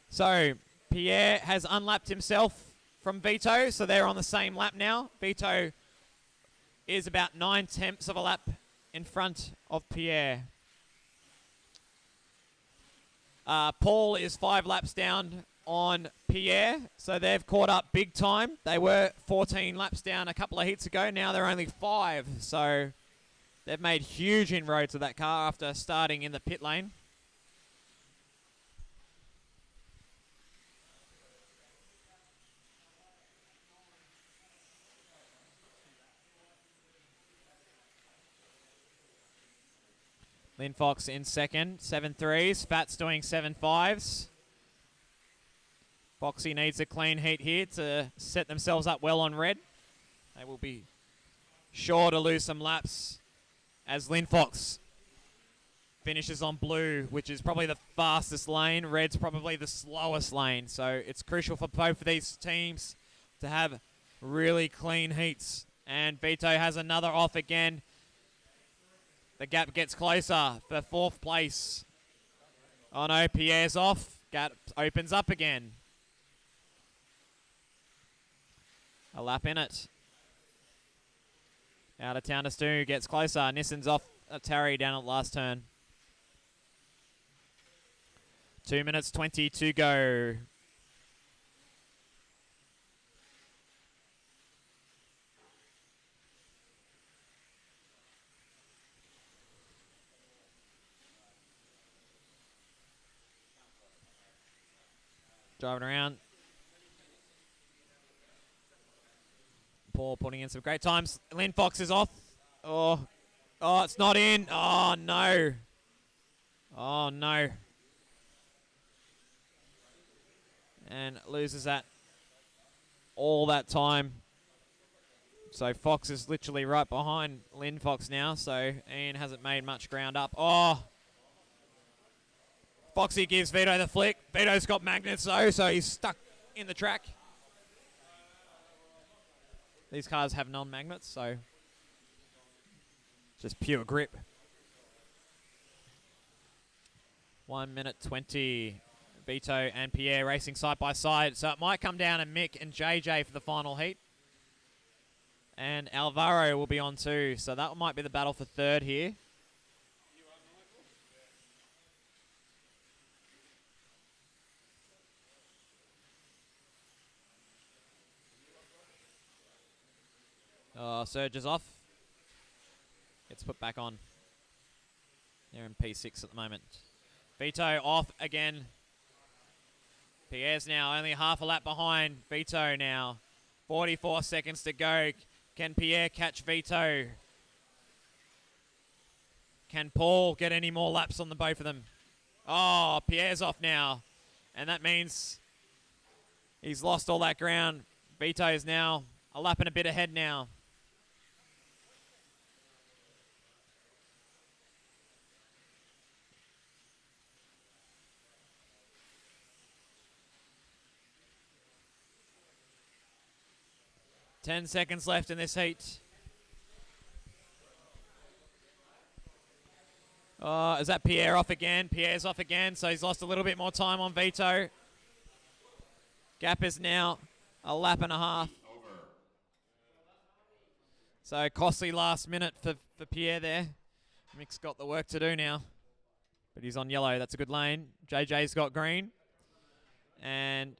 So, Pierre has unlapped himself from Vito, so they're on the same lap now. Vito is about 9/10 of a lap in front of Pierre. Paul is 5 laps down on Pierre, so they've caught up big time. They were 14 laps down a couple of heats ago. Now they're only 5, so they've made huge inroads with that car after starting in the pit lane. Lynn Fox in second, 7.3s. Fat's doing 7.5s. Foxy needs a clean heat here to set themselves up well on red. They will be sure to lose some laps as Lynn Fox finishes on blue, which is probably the fastest lane. Red's probably the slowest lane. So it's crucial for both of these teams to have really clean heats. And Vito has another off again. The gap gets closer for 4th place. Oh no, Pierre's off. Gap opens up again. A lap in it. Out of town to Stu, gets closer. Nissan's off a Tarry down at last turn. 2 minutes 20 to go. Driving around. Paul putting in some great times. Lynn Fox is off. Oh, it's not in. Oh, no. Oh, no. And loses that all that time. So Fox is literally right behind Lynn Fox now. So Ian hasn't made much ground up. Oh. Foxy gives Vito the flick. Vito's got magnets though, so he's stuck in the track. These cars have non-magnets, so just pure grip. 1 minute 20. Vito and Pierre racing side by side. So it might come down to Mick and JJ for the final heat. And Alvaro will be on too. So that might be the battle for third here. Surge is off. Gets put back on. They're in P6 at the moment. Vito off again. Pierre's now only half a lap behind Vito now. 44 seconds to go. Can Pierre catch Vito? Can Paul get any more laps on the both of them? Oh, Pierre's off now. And that means he's lost all that ground. Vito is now a lap and a bit ahead now. Ten seconds left in this heat. Is that Pierre off again? Pierre's off again, so he's lost a little bit more time on Vito. Gap is now a lap and a half. So costly last minute for Pierre there. Mick's got the work to do now. But he's on yellow. That's a good lane. JJ's got green. And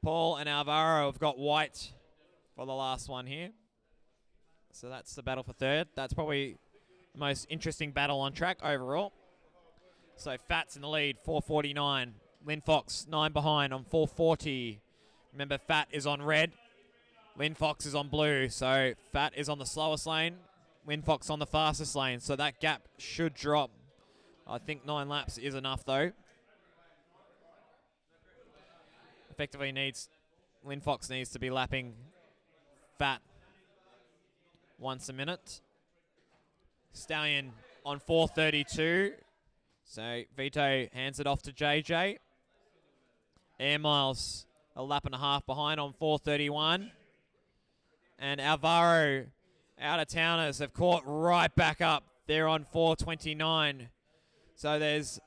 Paul and Alvaro have got white for the last one here. So that's the battle for third. That's probably the most interesting battle on track overall. So Fat's in the lead, 449. Lynn Fox, 9 behind on 440. Remember, Fat is on red. Lynn Fox is on blue. So Fat is on the slowest lane. Lynn Fox on the fastest lane. So that gap should drop. I think 9 laps is enough, though. Effectively Lynn Fox needs to be lapping Fat once a minute. Stallion on 432. So Vito hands it off to JJ. Air Miles a lap and a half behind on 431. And Alvaro out of towners have caught right back up. They're on 429. So there's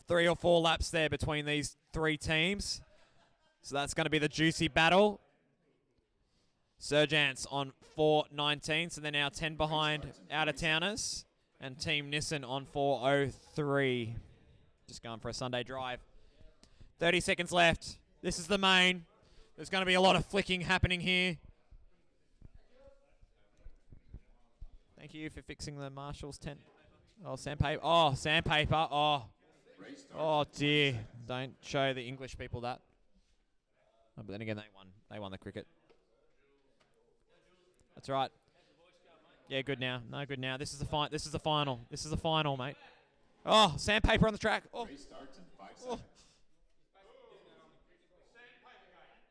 3 or 4 laps there between these 3 teams. So that's going to be the juicy battle. Sergeant's on 419, so they're now 10 behind out-of-towners. And Team Nissan on 403. Just going for a Sunday drive. 30 seconds left. This is the main. There's going to be a lot of flicking happening here. Thank you for fixing the Marshall's tent. Oh, sandpaper. Oh, sandpaper. Oh, dear. Don't show the English people that. Oh, but then again, they won the cricket. That's right. Yeah, good now. No, good now. This is the final. This is the final, mate. Oh, sandpaper on the track. Oh. Race starts in 5 seconds.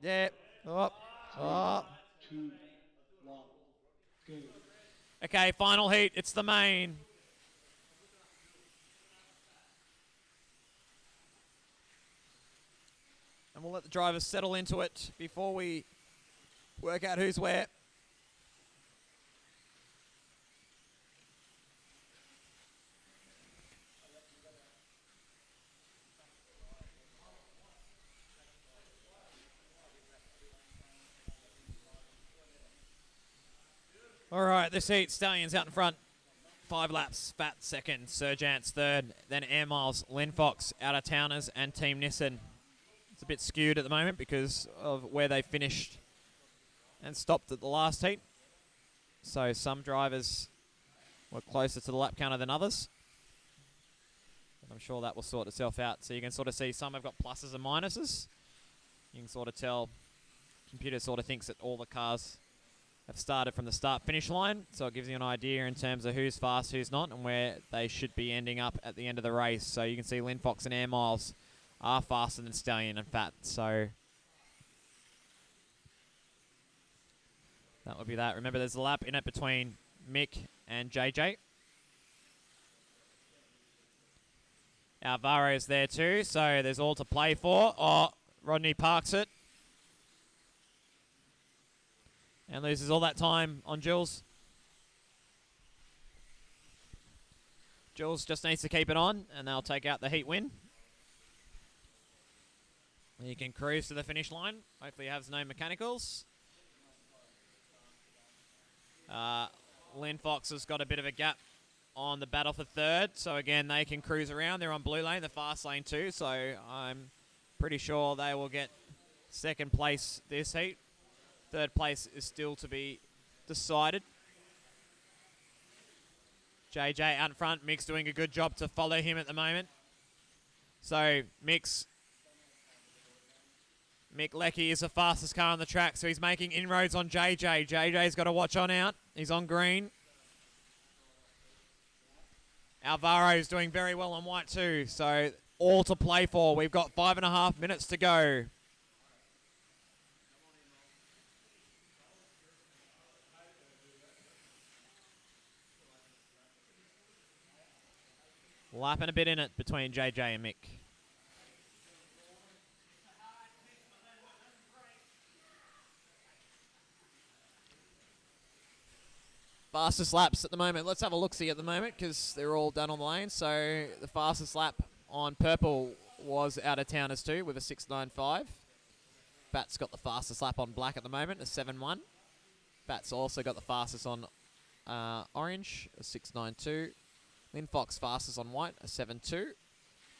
Yeah. Oh. 2, 1, go. Okay, final heat. It's the main. And we'll let the drivers settle into it before we work out who's where. All right, this heat, Stallions out in front. 5 laps, Fat second, Sergeant's third, then Air Miles, Lynn Fox, Out of Towners, and Team Nissan. It's a bit skewed at the moment because of where they finished and stopped at the last heat. So some drivers were closer to the lap counter than others. And I'm sure that will sort itself out. So you can sort of see some have got pluses and minuses. You can sort of tell, computer sort of thinks that all the cars have started from the start-finish line. So it gives you an idea in terms of who's fast, who's not, and where they should be ending up at the end of the race. So you can see Lynn Fox and Air Miles are faster than Stallion and Fat. So that would be that. Remember, there's a lap in it between Mick and JJ. Alvaro's there too, so there's all to play for. Oh, Rodney parks it. And loses all that time on Jules. Jules just needs to keep it on, and they'll take out the heat win. He can cruise to the finish line. Hopefully he has no mechanicals. Lynn Fox has got a bit of a gap on the battle for third. So again, they can cruise around. They're on blue lane, the fast lane too. So I'm pretty sure they will get second place this heat. Third place is still to be decided. JJ out in front. Mick's doing a good job to follow him at the moment. So Mick Leckie is the fastest car on the track, so he's making inroads on JJ. JJ's got to watch on out. He's on green. Alvaro's doing very well on white too, so all to play for. We've got 5.5 minutes to go. Lapping a bit in it between JJ and Mick. Fastest laps at the moment. Let's have a look-see at the moment because they're all done on the lane. So the fastest lap on purple was Out of Towners too with a 6.95. Bat's got the fastest lap on black at the moment, a 7.1. Bat's also got the fastest on orange, a 6.92. Lynn Fox fastest on white, a 7.2.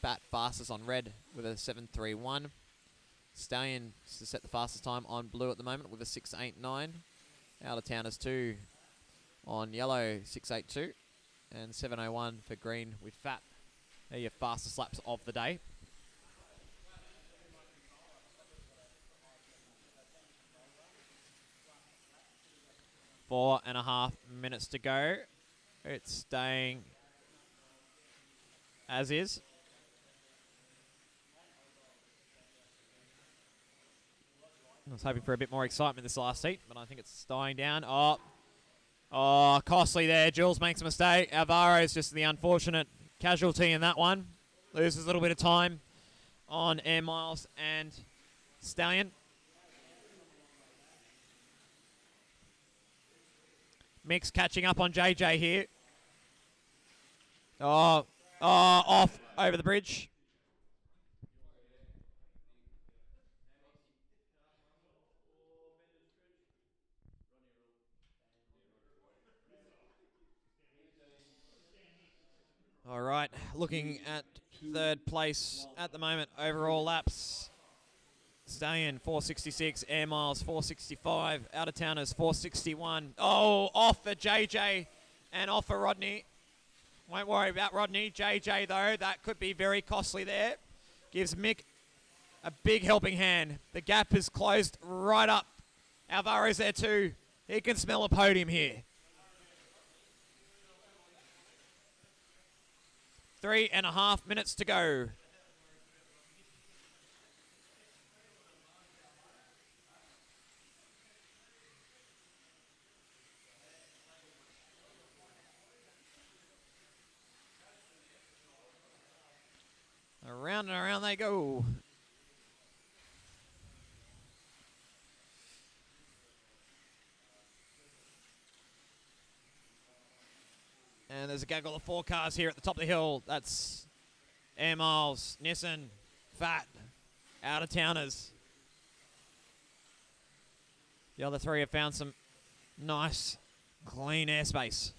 Bat fastest on red with a 7.31. Stallion to set the fastest time on blue at the moment with a 6.89. Out of Towners 2 on yellow, 6.82. And 7.01 for green with Fat. They're your fastest laps of the day. Four and a half minutes to go. It's staying as is. I was hoping for a bit more excitement this last heat, but I think it's dying down. Oh, costly there. Jules makes a mistake. Alvaro's just the unfortunate casualty in that one. Loses a little bit of time on Air Miles and Stallion. Mick's catching up on JJ here. Off over the bridge. All right, looking at third place at the moment, overall laps. Stallion 466, Air Miles 465, Out of Towners 461. Oh, off for JJ and off for Rodney. Won't worry about Rodney. JJ though, that could be very costly there. Gives Mick a big helping hand. The gap is closed right up. Alvaro's there too. He can smell a podium here. 3.5 minutes to go. Around and around they go. And there's a gaggle of 4 cars here at the top of the hill. That's Air Miles, Nissan, Fat, Out of Towners. The other 3 have found some nice clean airspace.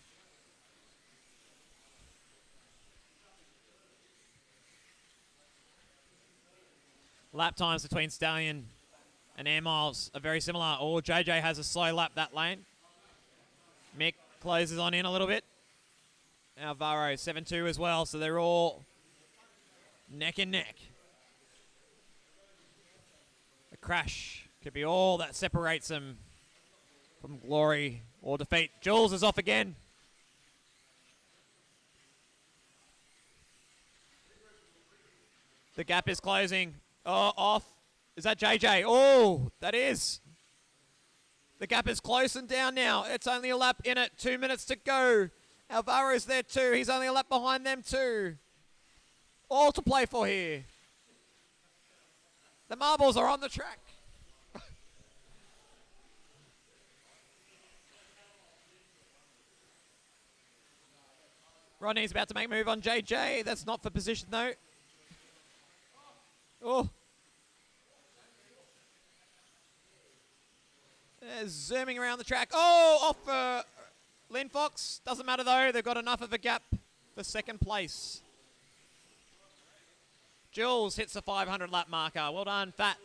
Lap times between Stallion and Air Miles are very similar. Oh, JJ has a slow lap that lane. Mick closes on in a little bit. Alvaro 7-2 as well, so they're all neck and neck. A crash could be all that separates them from glory or defeat. Jules is off again. The gap is closing. Oh, off. Is that JJ? Oh, that is. The gap is closing down now. It's only a lap in it. 2 minutes to go. Alvaro's there too. He's only a lap behind them too. All to play for here. The marbles are on the track. Rodney's about to make a move on JJ. That's not for position though. Oh. They're zooming around the track. Oh, off for Lynn Fox. Doesn't matter though. They've got enough of a gap for second place. Jules hits the 500 lap marker. Well done, Fat.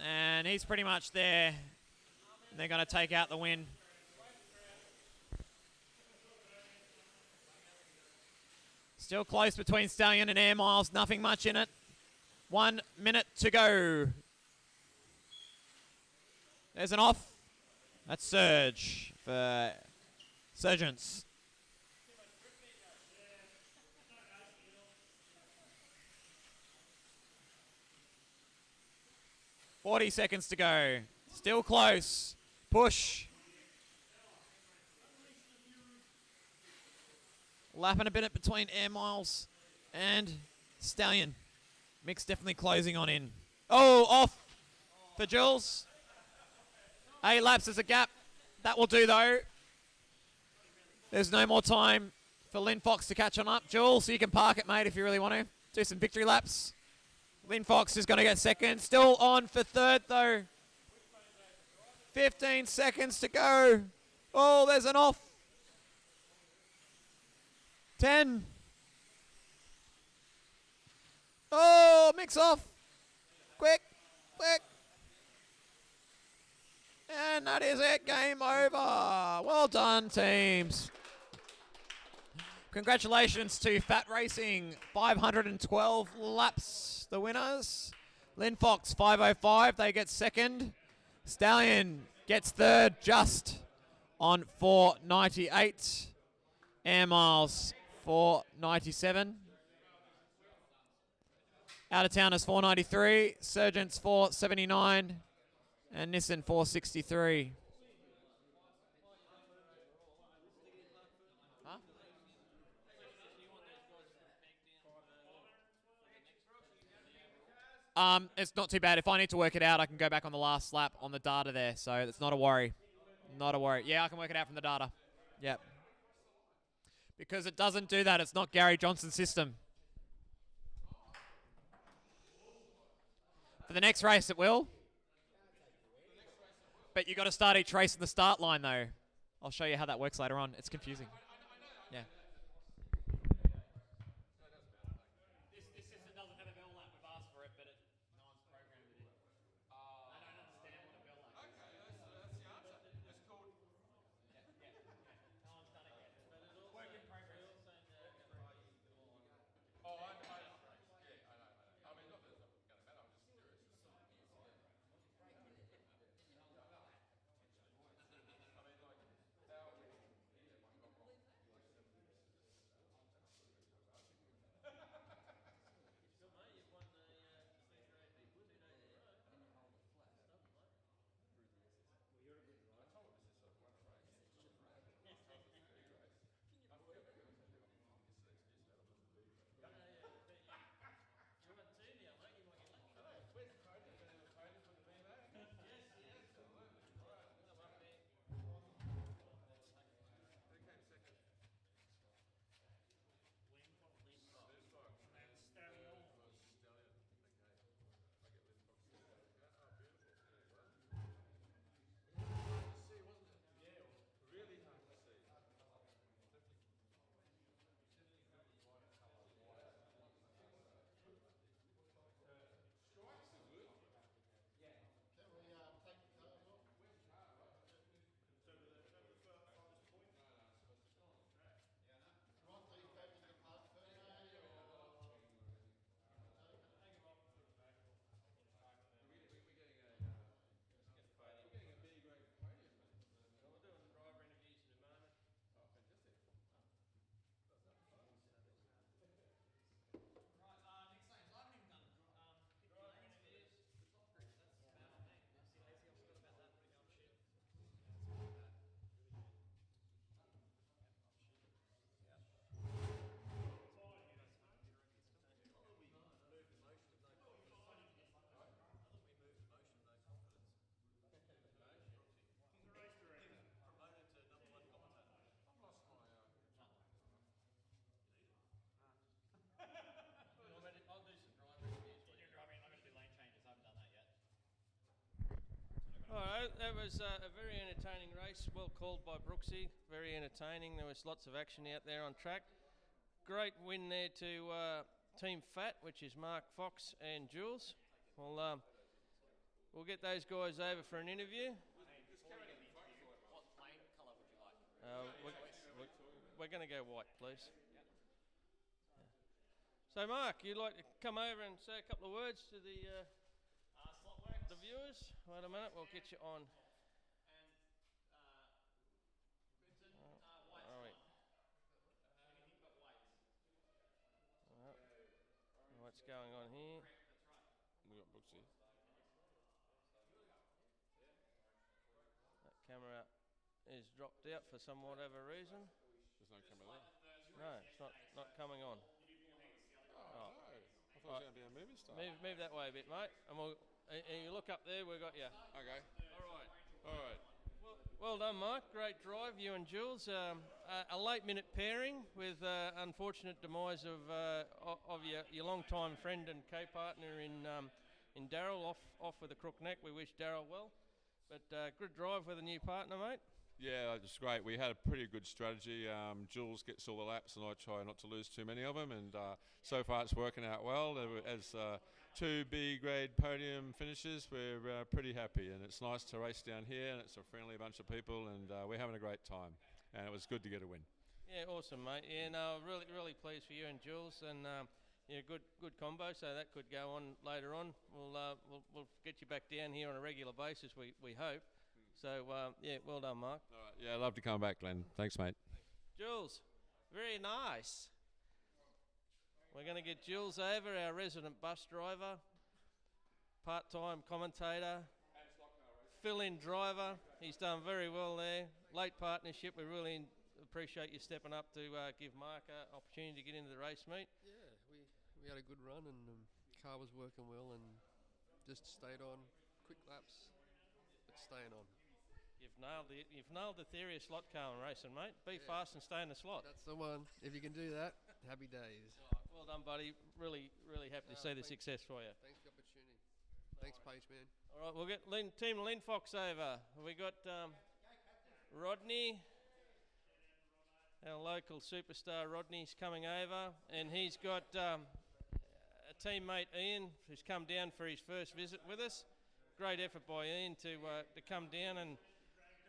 And he's pretty much there. They're going to take out the win. Still close between Stallion and Air Miles. Nothing much in it. 1 minute to go. There's an off. That's Surge for Surgeons. .40 seconds to go. Still close. Push. Lapping a bit between Air Miles and Stallion. Mick's definitely closing on in. Oh, off for Jules. 8 laps is a gap. That will do though. There's no more time for Lynn Fox to catch on up. Jules, so you can park it, mate, if you really want to. Do some victory laps. Lynn Fox is going to get second. Still on for third though. 15 seconds to go. Oh, there's an off. 10. Oh, mix off. Quick, quick. And that is it. Game over. Well done, teams. Congratulations to Fat Racing. 512 laps, the winners. Lynn Fox, 505. They get second. Stallion gets third just on 498. Air Miles, 497. Out of Towners, 493. Surgeons, 479. And Nissan, 463. It's not too bad. If I need to work it out, I can go back on the last lap on the data there. So it's not a worry. Not a worry. Yeah, I can work it out from the data. Yep. Because it doesn't do that. It's not Gary Johnson's system. For the next race, it will. But you got to start each race in the start line, though. I'll show you how that works later on. It's confusing. Yeah. This system doesn't have a bell lap. We've asked for it, but no one's programmed it in. I don't understand what a bell lap is. That's the answer. It's called. No one's done it yet. Work in progress. Oh, I know. I mean, not that it's going to matter. I'm just curious. that was a very entertaining race, well called by Brooksy, very entertaining. There was lots of action out there on track. Great win there to Team Fat, which is Mark Fox and Jules. We'll get those guys over for an interview. What plane colour would you like? We're going to go white, please. Yeah. So, Mark, you'd like to come over and say a couple of words to the viewers? Wait a minute, we'll get you on. What's going on here? We got Brooksy. That camera is dropped out for some whatever reason. There's no camera there. No, it's not coming on. Oh, no. I thought it was going to be a movie star. Move that way a bit, mate. And you look up there, we've got you. Okay. All right. Well done, Mike. Great drive, you and Jules. A late-minute pairing with unfortunate demise of your long-time friend and co-partner in Daryl, off with a crook neck. We wish Daryl well. But good drive with a new partner, mate. Yeah, it was great. We had a pretty good strategy. Jules gets all the laps, and I try not to lose too many of them. And so far, it's working out well. As 2 B-grade podium finishes, we're pretty happy. And it's nice to race down here, and it's a friendly bunch of people, and we're having a great time. And it was good to get a win. Yeah, awesome, mate. Yeah, no, really pleased for you and Jules, and good combo. So that could go on later on. We'll get you back down here on a regular basis. We hope. So, well done, Mark. All right. Yeah, I'd love to come back, Glenn. Thanks, mate. Jules, very nice. We're going to get Jules over, our resident bus driver, part-time commentator, fill-in driver. He's done very well there. Late partnership. We really appreciate you stepping up to give Mark an opportunity to get into the race meet. Yeah, we had a good run, and car was working well, and just stayed on quick laps, but staying on. You've nailed the theory of slot car and racing, mate. Be fast and stay in the slot. That's the one. If you can do that, happy days. Well done, buddy. Really happy to see the success for you. Thanks for the opportunity. Thanks, Pace, man. All right, we'll get Team Lynn Fox over. We got Rodney, our local superstar. Rodney's coming over, and he's got a teammate Ian, who's come down for his first visit with us. Great effort by Ian to come down and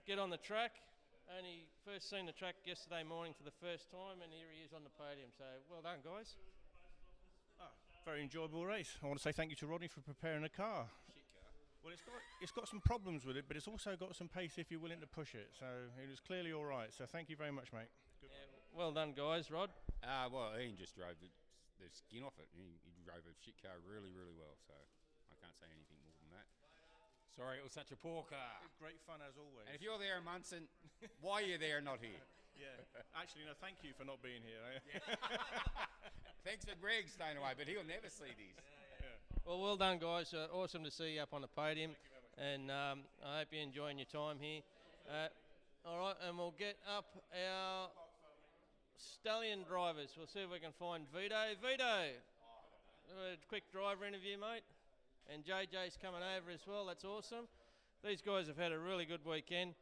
get on the track. Only first seen the track yesterday morning for the first time, and here he is on the podium. So well done, guys. Very enjoyable race. I want to say thank you to Rodney for preparing the car. Well, it's got some problems with it, but it's also got some pace if you're willing to push it. So it was clearly all right. So thank you very much, mate. Good. Yeah, well done, guys. Rod? Well, Ian just drove the skin off it. He drove a shit car really well, so I can't say anything more than that. Sorry, it was such a poor car. Great fun as always. And if you're there in Munson, why are you there and not here? Yeah. Actually, no, thank you for not being here. Yeah. Thanks for Greg staying away, but he'll never see these. Well done, guys. Awesome to see you up on the podium. And I hope you're enjoying your time here. All right, and we'll get up our stallion drivers. We'll see if we can find Vito. Vito, a quick driver interview, mate. And JJ's coming over as well. That's awesome. These guys have had a really good weekend.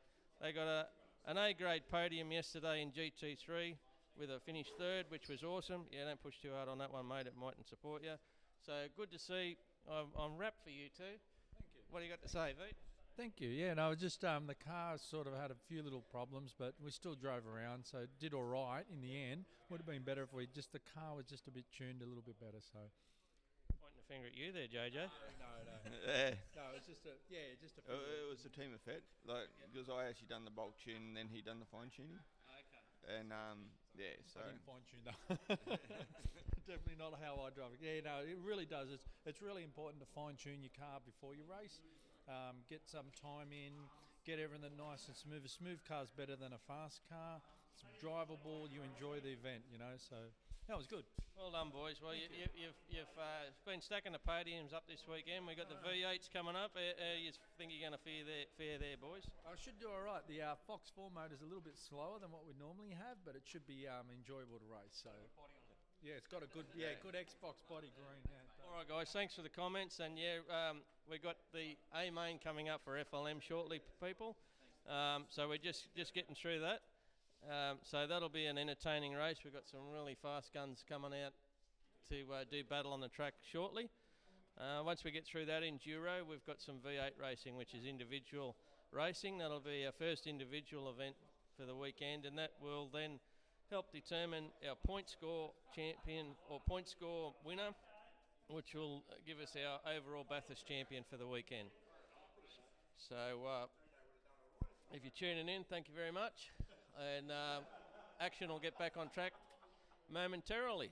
They got an A-grade podium yesterday in GT3 with a finished third, which was awesome. Yeah, don't push too hard on that one, mate. It mightn't support you. So good to see. I'm wrapped for you too. Thank you. What do you got to say, Vito? Thank you. Yeah, no, just the car sort of had a few little problems, but we still drove around, so did all right in the end. Would have been better if the car was just a bit tuned a little bit better. So. Pointing a finger at you there, JJ. No. Yeah. No, it's just a It was a team effort, because I actually done the bulk tune and then he done the fine tuning. Okay. And so I didn't fine tune that. Definitely not how I drive it. Yeah, no, it really does. It's really important to fine tune your car before you race. Get some time in, get everything nice and smooth. A smooth car's better than a fast car. It's drivable. You enjoy the event, So that was good. Well done, boys. Well, you've been stacking the podiums up this weekend. We've got the V8s coming up. You think you're going to fare there, boys? I should do all right. The Fox 4 motor is a little bit slower than what we normally have, but it should be enjoyable to race. So Yeah, it's got a good good Xbox body green. Yeah, it does. All right, guys. Thanks for the comments, and we've got the A main coming up for FLM shortly, people. So we're just getting through that. So that'll be an entertaining race. We've got some really fast guns coming out to do battle on the track shortly. Once we get through that enduro, we've got some V8 racing, which is individual racing. That'll be our first individual event for the weekend, and that will then help determine our point score champion or point score winner, which will give us our overall Bathurst champion for the weekend. So if you're tuning in, thank you very much, and action will get back on track momentarily.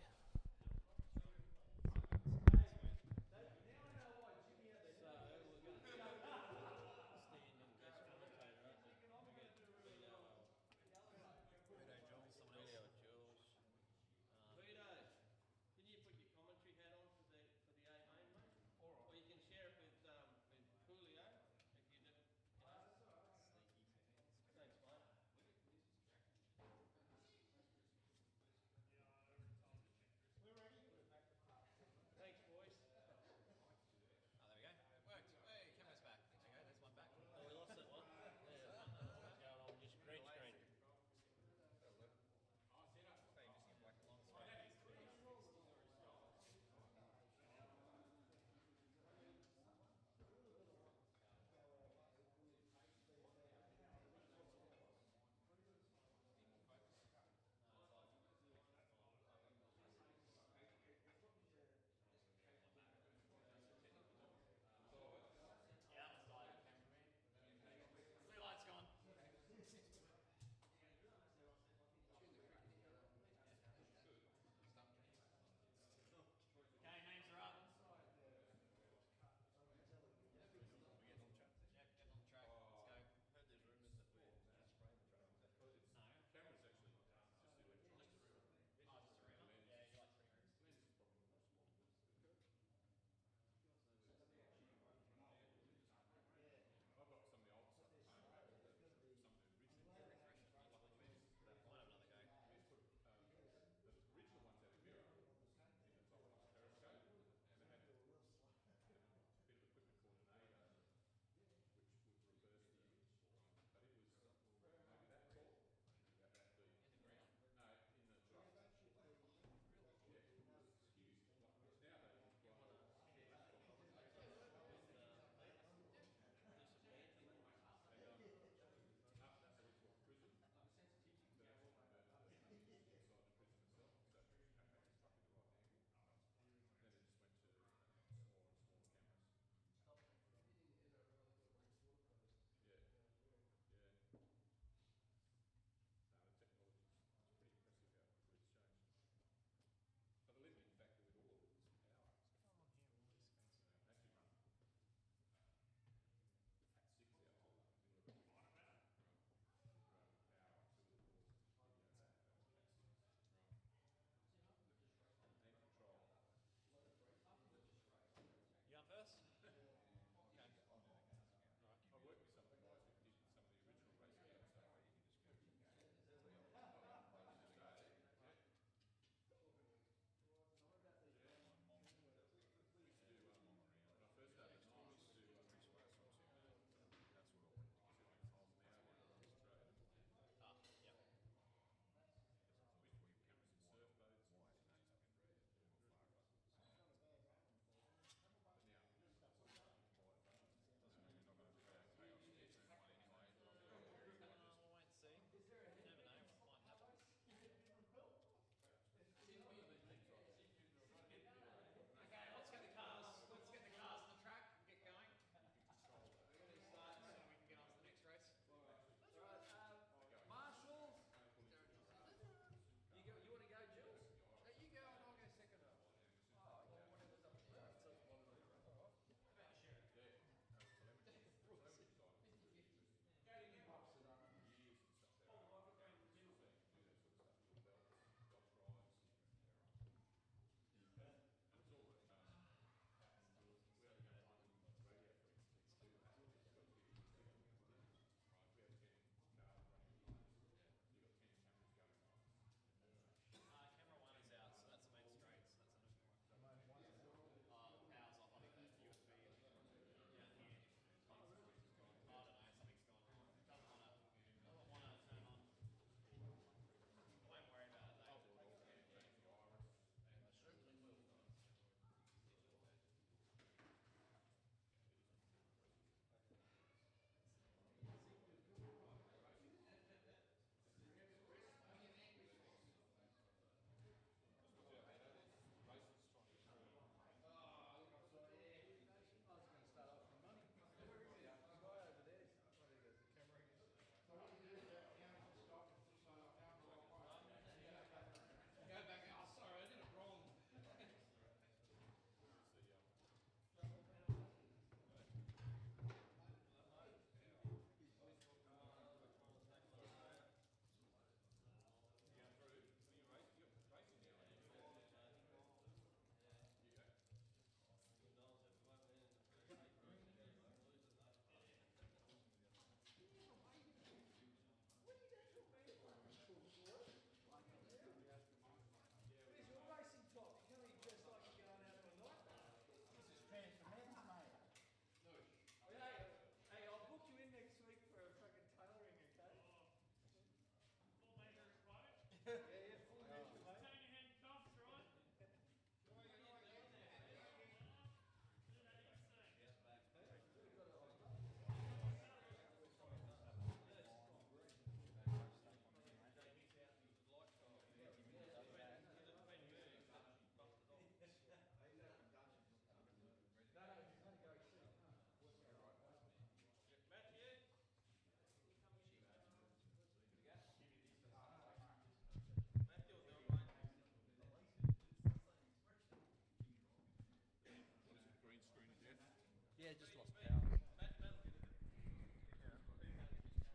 just lost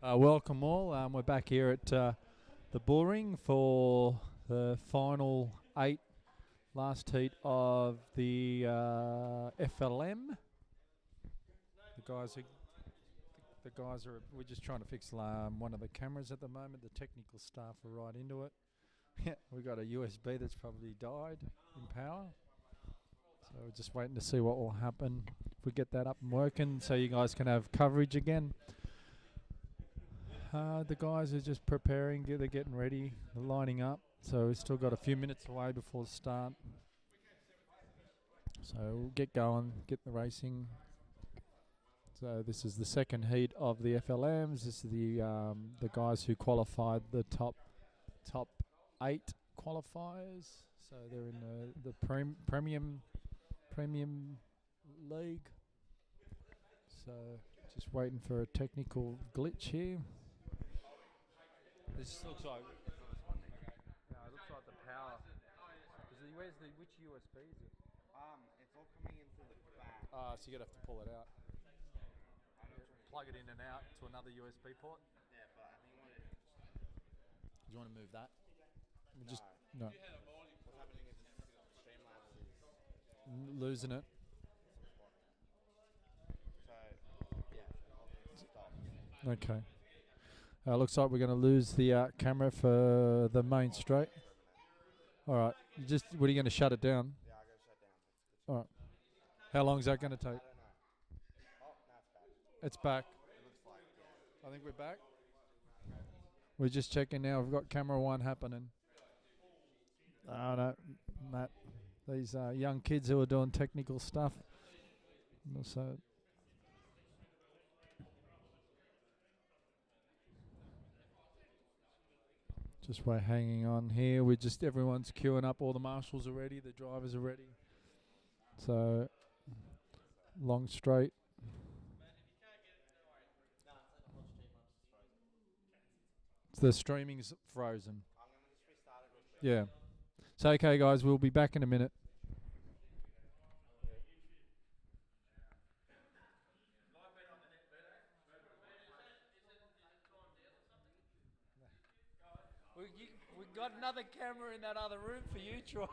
power. Welcome all. We're back here at the bull ring for the final 8, last heat of the FLM. The guys are. We're just trying to fix one of the cameras at the moment. The technical staff are right into it. Yeah, we got a USB that's probably died in power. So we're just waiting to see what will happen if we get that up and working, so you guys can have coverage again. The guys are just preparing. They're getting ready. They're lining up. So we've still got a few minutes away before the start. So we'll get going, get the racing. So this is the second heat of the FLMs. This is the guys who qualified the top 8 qualifiers. So they're in the premium league. So just waiting for a technical glitch here. This looks like it looks like the power. Which USB is it? It's all coming in through the back. So you're gonna have to pull it out. Plug it in and out to another USB port. Yeah, but I think Do you want to move that? No. Just no. What's happening is Streamlabs is Losing it. so yeah, stop. Okay. Looks like we're going to lose the camera for the main straight. All right. What are you going to shut it down? Yeah, I gotta shut down. All right. How long is that going to take? I don't know. Oh, now it's back. It's back. It looks like, yeah. I think we're back. We're just checking now. We've got camera 1 happening. Oh, no, Matt. These young kids who are doing technical stuff. So just we're hanging on here. Everyone's queuing up. All the marshals are ready. The drivers are ready. So long straight. The streaming's frozen. I'm gonna just restart it. Yeah. So okay, guys, we'll be back in a minute. We got another camera in that other room for you, Troy.